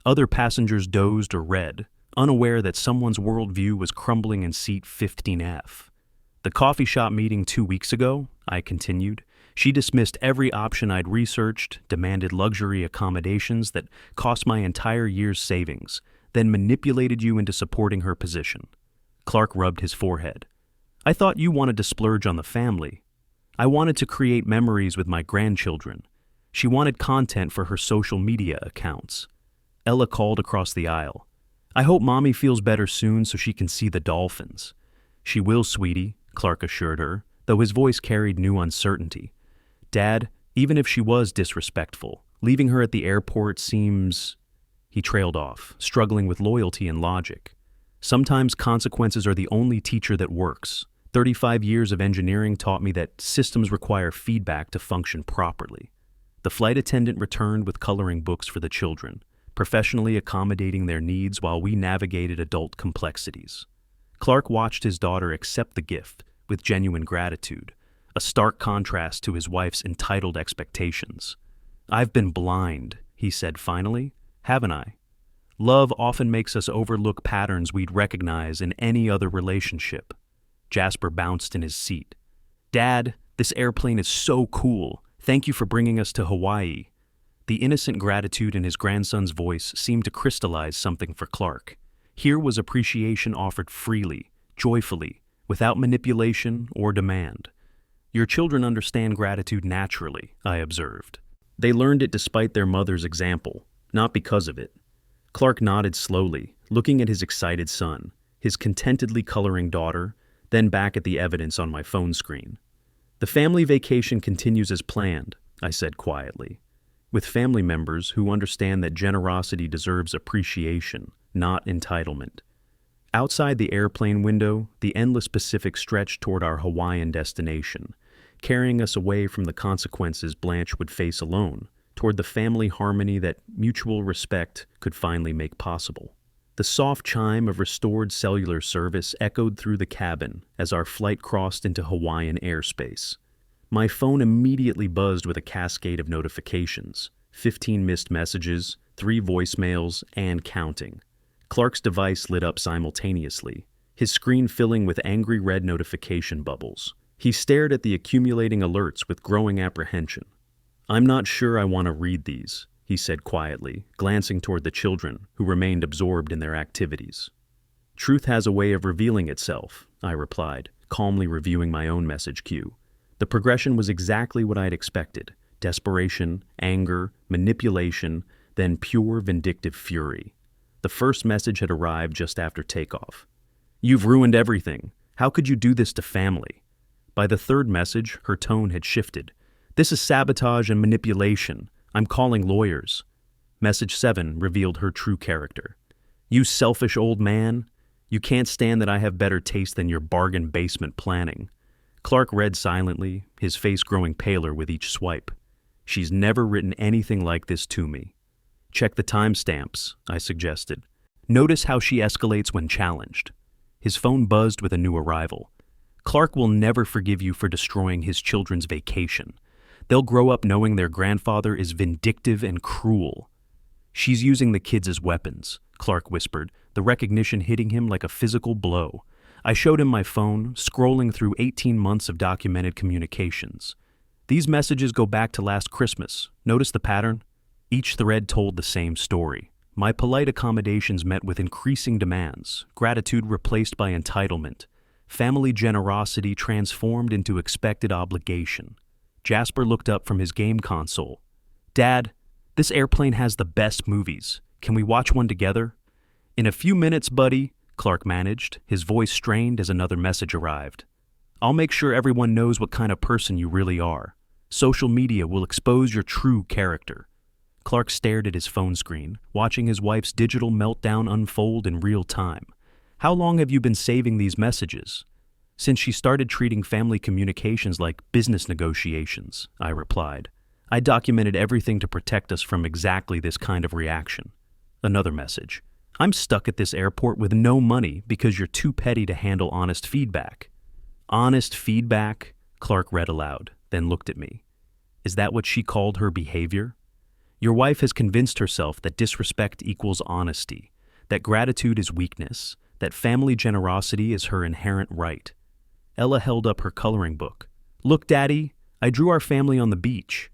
Other passengers dozed or read, unaware that someone's worldview was crumbling in seat 15F. The coffee shop meeting 2 weeks ago, I continued, she dismissed every option I'd researched, demanded luxury accommodations that cost my entire year's savings, then manipulated you into supporting her position. Clark rubbed his forehead. I thought you wanted to splurge on the family. I wanted to create memories with my grandchildren. She wanted content for her social media accounts. Ella called across the aisle. I hope Mommy feels better soon so she can see the dolphins. She will, sweetie, Clark assured her, though his voice carried new uncertainty. Dad, even if she was disrespectful, leaving her at the airport seems... He trailed off, struggling with loyalty and logic. Sometimes consequences are the only teacher that works. 35 years of engineering taught me that systems require feedback to function properly. The flight attendant returned with coloring books for the children, professionally accommodating their needs while we navigated adult complexities. Clark watched his daughter accept the gift with genuine gratitude, a stark contrast to his wife's entitled expectations. "I've been blind," he said finally, "haven't I? Love often makes us overlook patterns we'd recognize in any other relationship." Jasper bounced in his seat. "Dad, this airplane is so cool. Thank you for bringing us to Hawaii." The innocent gratitude in his grandson's voice seemed to crystallize something for Clark. Here was appreciation offered freely, joyfully, without manipulation or demand. "Your children understand gratitude naturally," I observed. "They learned it despite their mother's example, not because of it." Clark nodded slowly, looking at his excited son, his contentedly coloring daughter, then back at the evidence on my phone screen. "The family vacation continues as planned," I said quietly, "with family members who understand that generosity deserves appreciation, not entitlement." Outside the airplane window, the endless Pacific stretched toward our Hawaiian destination, carrying us away from the consequences Blanche would face alone, toward the family harmony that mutual respect could finally make possible. The soft chime of restored cellular service echoed through the cabin as our flight crossed into Hawaiian airspace. My phone immediately buzzed with a cascade of notifications, 15 missed messages, 3 voicemails, and counting. Clark's device lit up simultaneously, his screen filling with angry red notification bubbles. He stared at the accumulating alerts with growing apprehension. "I'm not sure I want to read these," he said quietly, glancing toward the children, who remained absorbed in their activities. "Truth has a way of revealing itself," I replied, calmly reviewing my own message queue. The progression was exactly what I'd expected: desperation, anger, manipulation, then pure vindictive fury. The first message had arrived just after takeoff. "You've ruined everything. How could you do this to family?" By the third message, her tone had shifted. "This is sabotage and manipulation. I'm calling lawyers." Message 7 revealed her true character. "You selfish old man. You can't stand that I have better taste than your bargain basement planning." Clark read silently, his face growing paler with each swipe. "She's never written anything like this to me." "Check the timestamps," I suggested. "Notice how she escalates when challenged." His phone buzzed with a new arrival. "Clark will never forgive you for destroying his children's vacation. They'll grow up knowing their grandfather is vindictive and cruel." "She's using the kids as weapons," Clark whispered, the recognition hitting him like a physical blow. I showed him my phone, scrolling through 18 months of documented communications. "These messages go back to last Christmas. Notice the pattern?" Each thread told the same story. My polite accommodations met with increasing demands, gratitude replaced by entitlement, family generosity transformed into expected obligation. Jasper looked up from his game console. "Dad, this airplane has the best movies. Can we watch one together?" "In a few minutes, buddy," Clark managed, his voice strained as another message arrived. "I'll make sure everyone knows what kind of person you really are. Social media will expose your true character." Clark stared at his phone screen, watching his wife's digital meltdown unfold in real time. "How long have you been saving these messages?" "Since she started treating family communications like business negotiations," I replied. "I documented everything to protect us from exactly this kind of reaction." Another message. "I'm stuck at this airport with no money because you're too petty to handle honest feedback." "Honest feedback?" Clark read aloud, then looked at me. "Is that what she called her behavior? Your wife has convinced herself that disrespect equals honesty, that gratitude is weakness, that family generosity is her inherent right." Ella held up her coloring book. "Look, Daddy, I drew our family on the beach."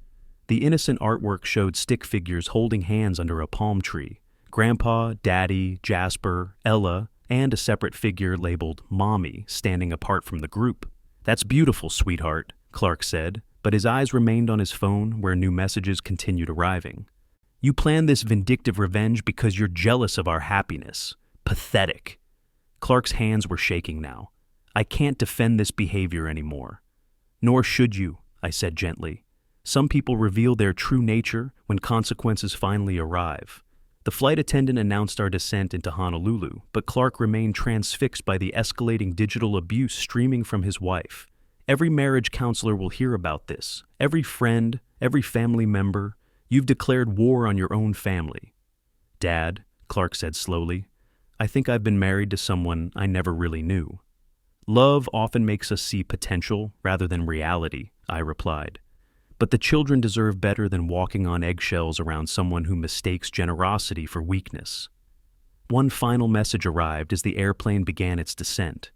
The innocent artwork showed stick figures holding hands under a palm tree. Grandpa, Daddy, Jasper, Ella, and a separate figure labeled Mommy standing apart from the group. "That's beautiful, sweetheart," Clark said, but his eyes remained on his phone where new messages continued arriving. "You planned this vindictive revenge because you're jealous of our happiness. Pathetic. Clark's hands were shaking now. I can't defend this behavior anymore. Nor should you, I said gently. Some people reveal their true nature when consequences finally arrive. The flight attendant announced our descent into Honolulu, but Clark remained transfixed by the escalating digital abuse streaming from his wife. Every marriage counselor will hear about this. Every friend, every family member. You've declared war on your own family. Dad, Clark said slowly, I think I've been married to someone I never really knew. Love often makes us see potential rather than reality, I replied. But the children deserve better than walking on eggshells around someone who mistakes generosity for weakness. One final message arrived as the airplane began its descent.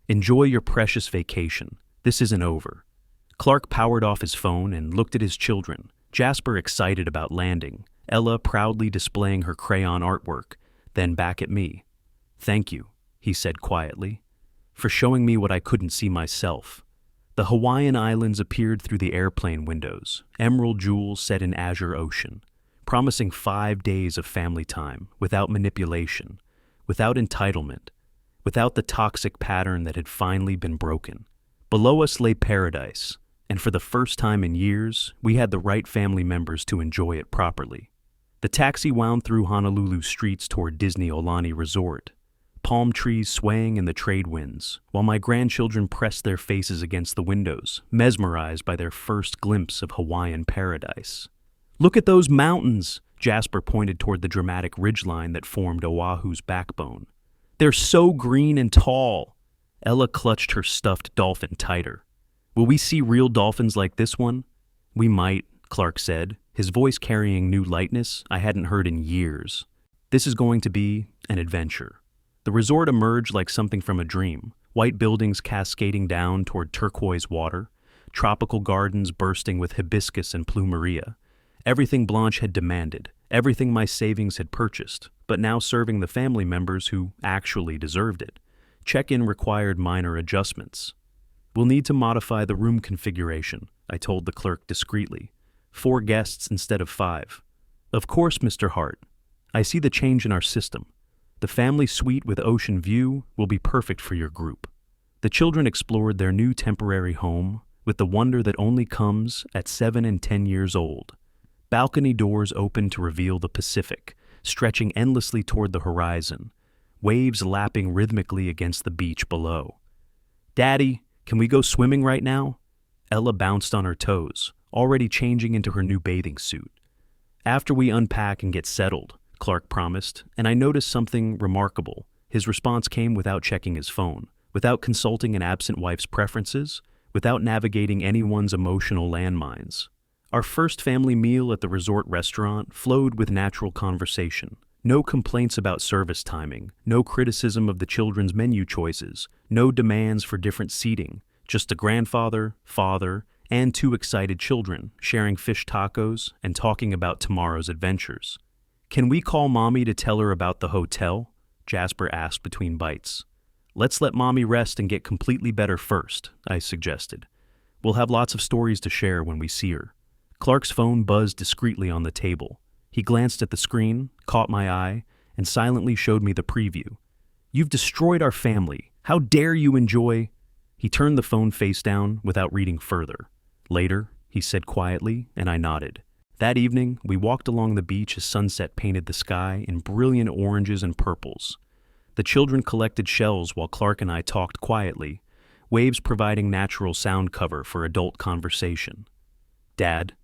Enjoy your precious vacation. This isn't over. Clark powered off his phone and looked at his children, Jasper excited about landing, Ella proudly displaying her crayon artwork, then back at me. Thank you, he said quietly, for showing me what I couldn't see myself. The Hawaiian Islands appeared through the airplane windows, emerald jewels set in azure ocean, promising 5 days of family time, without manipulation, without entitlement, without the toxic pattern that had finally been broken. Below us lay paradise, and for the first time in years, we had the right family members to enjoy it properly. The taxi wound through Honolulu streets toward Disney Aulani Resort, palm trees swaying in the trade winds, while my grandchildren pressed their faces against the windows, mesmerized by their first glimpse of Hawaiian paradise. Look at those mountains, Jasper pointed toward the dramatic ridgeline that formed Oahu's backbone. They're so green and tall. Ella clutched her stuffed dolphin tighter. Will we see real dolphins like this one? We might, Clark said, his voice carrying new lightness I hadn't heard in years. This is going to be an adventure. The resort emerged like something from a dream, white buildings cascading down toward turquoise water, tropical gardens bursting with hibiscus and plumeria. Everything Blanche had demanded, everything my savings had purchased, but now serving the family members who actually deserved it. Check-in required minor adjustments. We'll need to modify the room configuration, I told the clerk discreetly. 4 guests instead of 5. Of course, Mr. Hart. I see the change in our system. The family suite with ocean view will be perfect for your group. The children explored their new temporary home with the wonder that only comes at 7 and 10 years old. Balcony doors opened to reveal the Pacific, stretching endlessly toward the horizon, waves lapping rhythmically against the beach below. Daddy, can we go swimming right now? Ella bounced on her toes, already changing into her new bathing suit. After we unpack and get settled, Clark promised, and I noticed something remarkable. His response came without checking his phone, without consulting an absent wife's preferences, without navigating anyone's emotional landmines. Our first family meal at the resort restaurant flowed with natural conversation. No complaints about service timing, no criticism of the children's menu choices, no demands for different seating, just a grandfather, father, and 2 excited children sharing fish tacos and talking about tomorrow's adventures. Can we call Mommy to tell her about the hotel? Jasper asked between bites. Let's let Mommy rest and get completely better first, I suggested. We'll have lots of stories to share when we see her. Clark's phone buzzed discreetly on the table. He glanced at the screen, caught my eye, and silently showed me the preview. You've destroyed our family. How dare you enjoy... He turned the phone face down without reading further. Later, he said quietly, and I nodded. That evening, we walked along the beach as sunset painted the sky in brilliant oranges and purples. The children collected shells while Clark and I talked quietly, waves providing natural sound cover for adult conversation. Dad,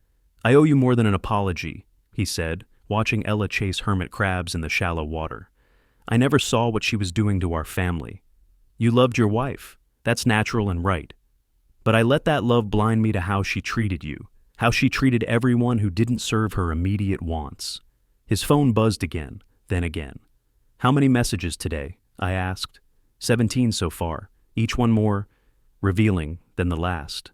I owe you more than an apology, he said, watching Ella chase hermit crabs in the shallow water. I never saw what she was doing to our family. You loved your wife. That's natural and right. But I let that love blind me to how she treated you, how she treated everyone who didn't serve her immediate wants. His phone buzzed again, then again. How many messages today? I asked. 17 so far, each one more revealing than the last.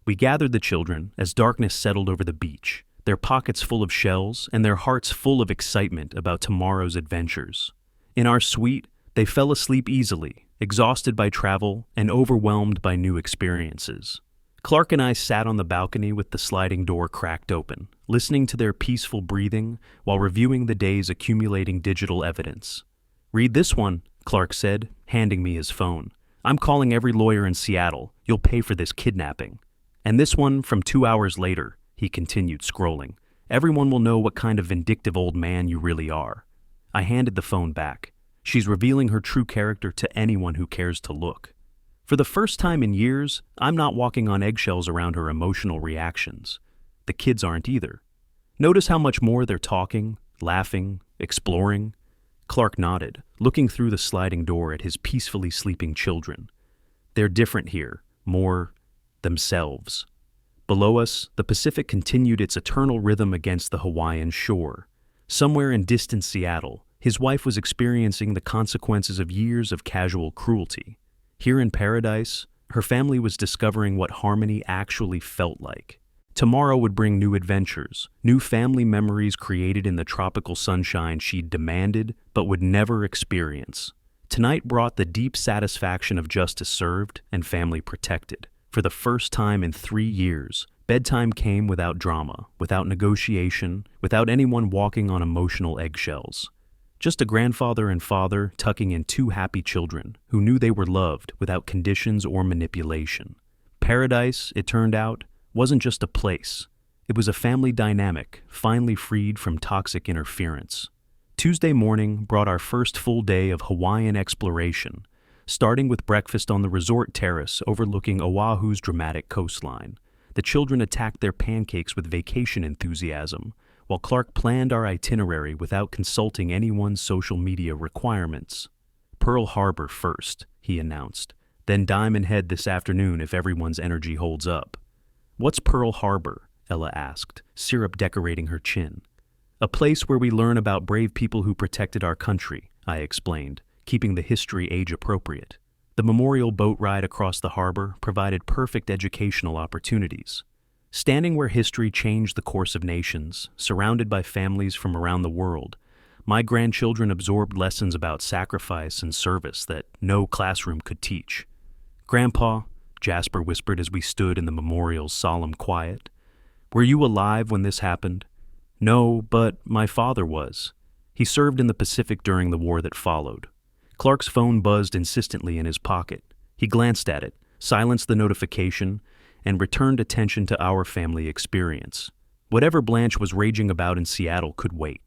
We gathered the children as darkness settled over the beach, their pockets full of shells and their hearts full of excitement about tomorrow's adventures. In our suite, they fell asleep easily, exhausted by travel and overwhelmed by new experiences. Clark and I sat on the balcony with the sliding door cracked open, listening to their peaceful breathing while reviewing the day's accumulating digital evidence. "Read this one," Clark said, handing me his phone. "I'm calling every lawyer in Seattle. You'll pay for this kidnapping." "And this one from 2 hours later," he continued, scrolling. "Everyone will know what kind of vindictive old man you really are." I handed the phone back. She's revealing her true character to anyone who cares to look. For the first time in years, I'm not walking on eggshells around her emotional reactions. The kids aren't either. Notice how much more they're talking, laughing, exploring. Clark nodded, looking through the sliding door at his peacefully sleeping children. They're different here, more themselves. Below us, the Pacific continued its eternal rhythm against the Hawaiian shore. Somewhere in distant Seattle, his wife was experiencing the consequences of years of casual cruelty. Here in paradise, her family was discovering what harmony actually felt like. Tomorrow would bring new adventures, new family memories created in the tropical sunshine she'd demanded but would never experience. Tonight brought the deep satisfaction of justice served and family protected. For the first time in 3 years, bedtime came without drama, without negotiation, without anyone walking on emotional eggshells. Just a grandfather and father tucking in 2 happy children who knew they were loved without conditions or manipulation. Paradise, it turned out, wasn't just a place. It was a family dynamic, finally freed from toxic interference. Tuesday morning brought our first full day of Hawaiian exploration, starting with breakfast on the resort terrace overlooking Oahu's dramatic coastline. The children attacked their pancakes with vacation enthusiasm, while Clark planned our itinerary without consulting anyone's social media requirements. "Pearl Harbor first," he announced, "then Diamond Head this afternoon if everyone's energy holds up." "What's Pearl Harbor?" Ella asked, syrup decorating her chin. "A place where we learn about brave people who protected our country," I explained, keeping the history age-appropriate. The memorial boat ride across the harbor provided perfect educational opportunities. Standing where history changed the course of nations, surrounded by families from around the world, my grandchildren absorbed lessons about sacrifice and service that no classroom could teach. "Grandpa," Jasper whispered as we stood in the memorial's solemn quiet, "were you alive when this happened?" "No, but my father was. He served in the Pacific during the war that followed." Clark's phone buzzed insistently in his pocket. He glanced at it, silenced the notification, and returned attention to our family experience. Whatever Blanche was raging about in Seattle could wait.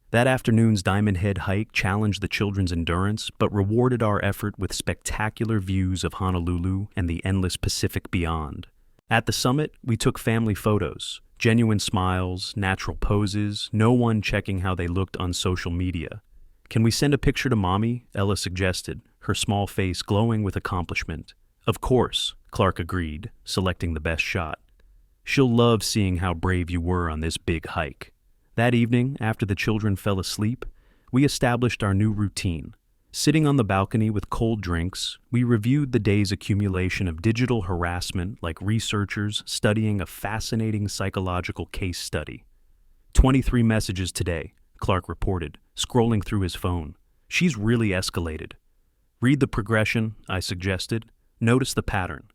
That afternoon's Diamond Head hike challenged the children's endurance, but rewarded our effort with spectacular views of Honolulu and the endless Pacific beyond. At the summit, we took family photos, genuine smiles, natural poses, no one checking how they looked on social media. "Can we send a picture to Mommy?" Ella suggested, her small face glowing with accomplishment. "Of course," Clark agreed, selecting the best shot. "She'll love seeing how brave you were on this big hike." That evening, after the children fell asleep, we established our new routine. Sitting on the balcony with cold drinks, we reviewed the day's accumulation of digital harassment like researchers studying a fascinating psychological case study. 23 messages today, Clark reported, scrolling through his phone. "She's really escalated." "Read the progression," I suggested. "Notice the pattern.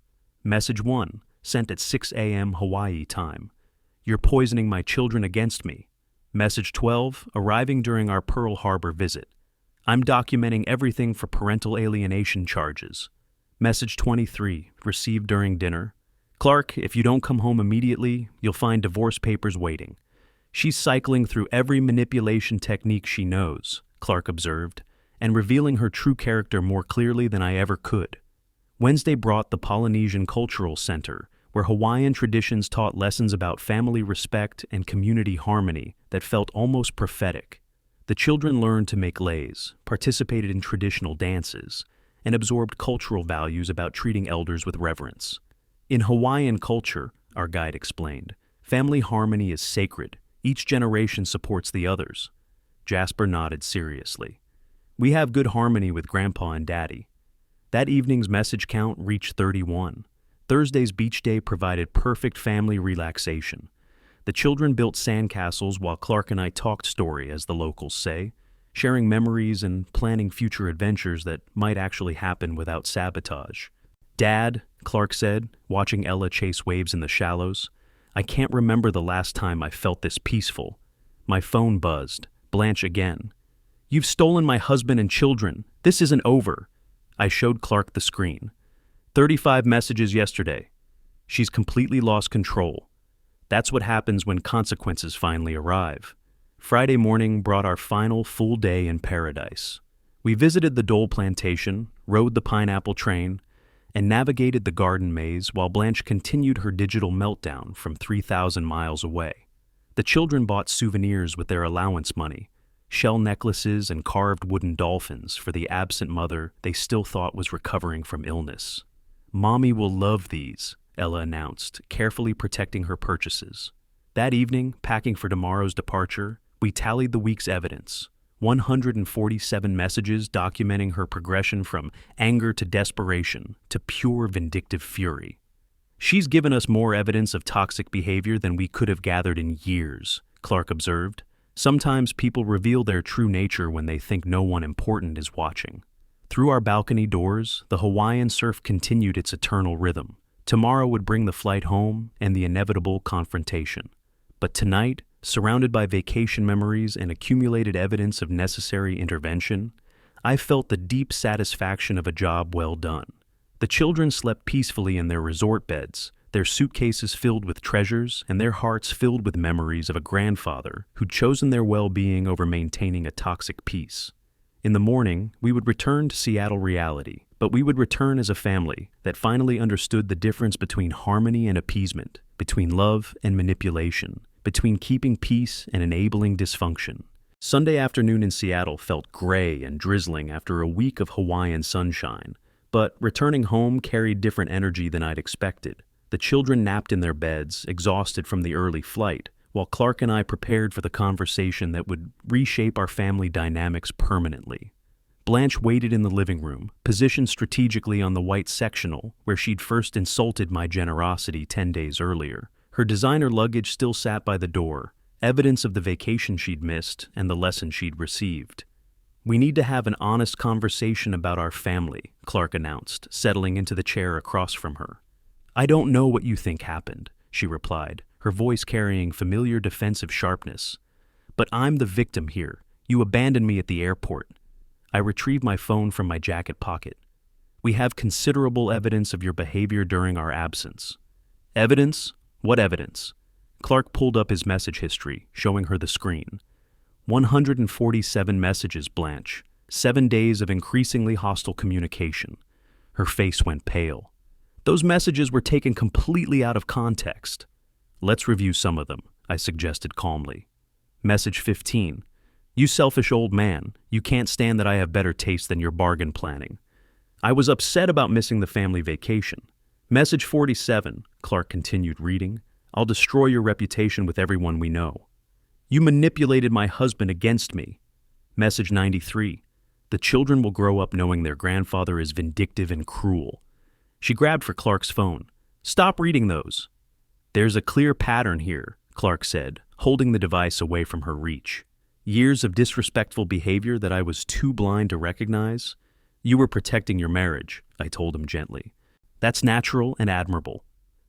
Message 1, sent at 6 a.m. Hawaii time. You're poisoning my children against me. Message 12, arriving during our Pearl Harbor visit. I'm documenting everything for parental alienation charges. Message 23, received during dinner. Clark, if you don't come home immediately, you'll find divorce papers waiting. She's cycling through every manipulation technique she knows, Clark observed, and revealing her true character more clearly than I ever could. Wednesday brought the Polynesian Cultural Center, where Hawaiian traditions taught lessons about family respect and community harmony that felt almost prophetic. The children learned to make leis, participated in traditional dances, and absorbed cultural values about treating elders with reverence. In Hawaiian culture, our guide explained, family harmony is sacred. Each generation supports the others. Jasper nodded seriously. We have good harmony with Grandpa and Daddy. That evening's message count reached 31. Thursday's beach day provided perfect family relaxation. The children built sandcastles while Clark and I talked story, as the locals say, sharing memories and planning future adventures that might actually happen without sabotage. "Dad," Clark said, watching Ella chase waves in the shallows, "I can't remember the last time I felt this peaceful." My phone buzzed. Blanche again. You've stolen my husband and children. This isn't over. I showed Clark the screen. 35 messages yesterday. She's completely lost control. That's what happens when consequences finally arrive. Friday morning brought our final full day in paradise. We visited the Dole plantation, rode the pineapple train, and navigated the garden maze while Blanche continued her digital meltdown from 3,000 miles away. The children bought souvenirs with their allowance money, shell necklaces and carved wooden dolphins for the absent mother they still thought was recovering from illness. "Mommy will love these," Ella announced, carefully protecting her purchases. That evening, packing for tomorrow's departure, we tallied the week's evidence. 147 messages documenting her progression from anger to desperation to pure vindictive fury. "She's given us more evidence of toxic behavior than we could have gathered in years," Clark observed. "Sometimes people reveal their true nature when they think no one important is watching." Through our balcony doors, the Hawaiian surf continued its eternal rhythm. Tomorrow would bring the flight home and the inevitable confrontation. But tonight, surrounded by vacation memories and accumulated evidence of necessary intervention, I felt the deep satisfaction of a job well done. The children slept peacefully in their resort beds, their suitcases filled with treasures and their hearts filled with memories of a grandfather who'd chosen their well-being over maintaining a toxic peace. In the morning, we would return to Seattle reality, but we would return as a family that finally understood the difference between harmony and appeasement, between love and manipulation, between keeping peace and enabling dysfunction. Sunday afternoon in Seattle felt gray and drizzling after a week of Hawaiian sunshine, but returning home carried different energy than I'd expected. The children napped in their beds, exhausted from the early flight, while Clark and I prepared for the conversation that would reshape our family dynamics permanently. Blanche waited in the living room, positioned strategically on the white sectional where she'd first insulted my generosity 10 days earlier. Her designer luggage still sat by the door, evidence of the vacation she'd missed and the lesson she'd received. "We need to have an honest conversation about our family," Clark announced, settling into the chair across from her. "I don't know what you think happened," she replied, her voice carrying familiar defensive sharpness. "But I'm the victim here. You abandoned me at the airport." I retrieved my phone from my jacket pocket. "We have considerable evidence of your behavior during our absence." "Evidence? What evidence?" Clark pulled up his message history, showing her the screen. 147 messages, Blanche. 7 days of increasingly hostile communication. Her face went pale. "Those messages were taken completely out of context." "Let's review some of them," I suggested calmly. Message 15. "You selfish old man. You can't stand that I have better taste than your bargain planning." I was upset about missing the family vacation. Message 47, Clark continued reading. "I'll destroy your reputation with everyone we know." "You manipulated my husband against me." Message 93. "The children will grow up knowing their grandfather is vindictive and cruel." She grabbed for Clark's phone. "Stop reading those." "There's a clear pattern here," Clark said, holding the device away from her reach. "Years of disrespectful behavior that I was too blind to recognize." "You were protecting your marriage," I told him gently. "That's natural and admirable."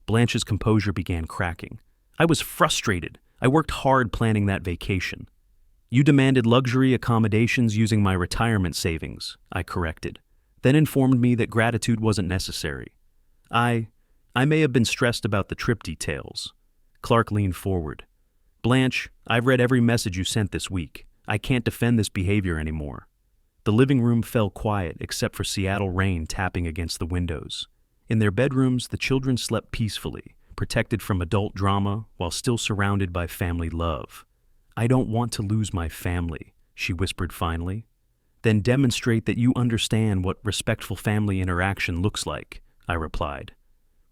Blanche's composure began cracking. "I was frustrated. I worked hard planning that vacation." "You demanded luxury accommodations using my retirement savings," I corrected, then informed me that gratitude wasn't necessary. I may have been stressed about the trip details." Clark leaned forward. "Blanche, I've read every message you sent this week. I can't defend this behavior anymore." The living room fell quiet except for Seattle rain tapping against the windows. In their bedrooms, the children slept peacefully, protected from adult drama while still surrounded by family love. "I don't want to lose my family," she whispered finally. "Then demonstrate that you understand what respectful family interaction looks like," I replied.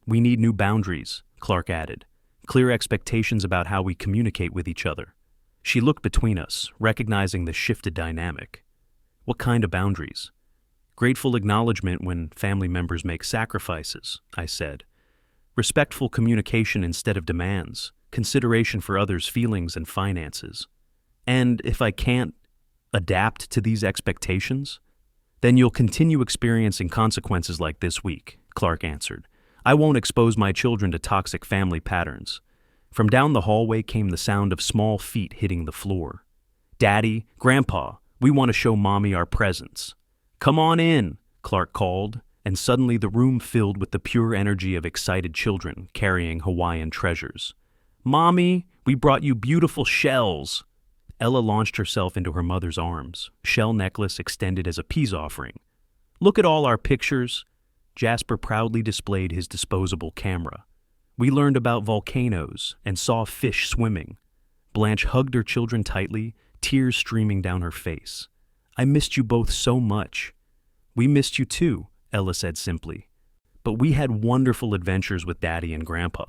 "We need new boundaries," Clark added. "Clear expectations about how we communicate with each other." She looked between us, recognizing the shifted dynamic. "What kind of boundaries?" "Grateful acknowledgement when family members make sacrifices," I said. "Respectful communication instead of demands, consideration for others' feelings and finances. And if I can't adapt to these expectations, then you'll continue experiencing consequences like this week," Clark answered. "I won't expose my children to toxic family patterns." From down the hallway came the sound of small feet hitting the floor. "Daddy, Grandpa, We want to show Mommy our presents." "Come on in," Clark called, and suddenly the room filled with the pure energy of excited children carrying Hawaiian treasures. "Mommy, we brought you beautiful shells." Ella launched herself into her mother's arms, shell necklace extended as a peace offering. "Look at all our pictures." Jasper proudly displayed his disposable camera. We learned about volcanoes and saw fish swimming. Blanche hugged her children tightly, tears streaming down her face. "I missed you both so much." "We missed you too," Ella said simply. "But we had wonderful adventures with Daddy and Grandpa."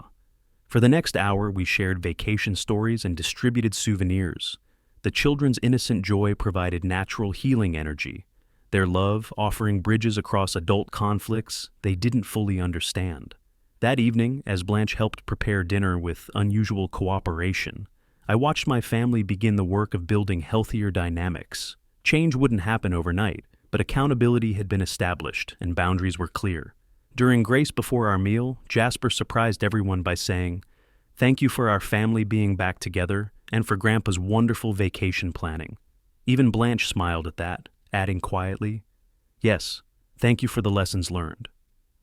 For the next hour, we shared vacation stories and distributed souvenirs. The children's innocent joy provided natural healing energy, their love offering bridges across adult conflicts they didn't fully understand. That evening, as Blanche helped prepare dinner with unusual cooperation, I watched my family begin the work of building healthier dynamics. Change wouldn't happen overnight, but accountability had been established and boundaries were clear. During grace before our meal, Jasper surprised everyone by saying, "Thank you for our family being back together and for Grandpa's wonderful vacation planning." Even Blanche smiled at that, adding quietly, "Yes, thank you for the lessons learned."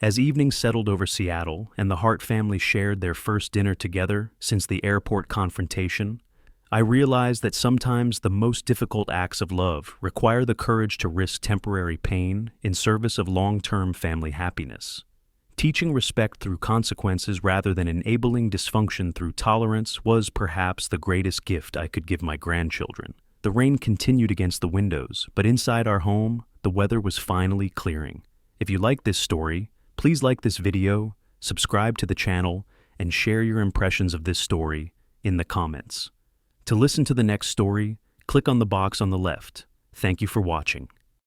As evening settled over Seattle and the Hart family shared their first dinner together since the airport confrontation, I realized that sometimes the most difficult acts of love require the courage to risk temporary pain in service of long-term family happiness. Teaching respect through consequences rather than enabling dysfunction through tolerance was perhaps the greatest gift I could give my grandchildren. The rain continued against the windows, but inside our home, the weather was finally clearing. If you like this story, please like this video, subscribe to the channel, and share your impressions of this story in the comments. To listen to the next story, click on the box on the left. Thank you for watching.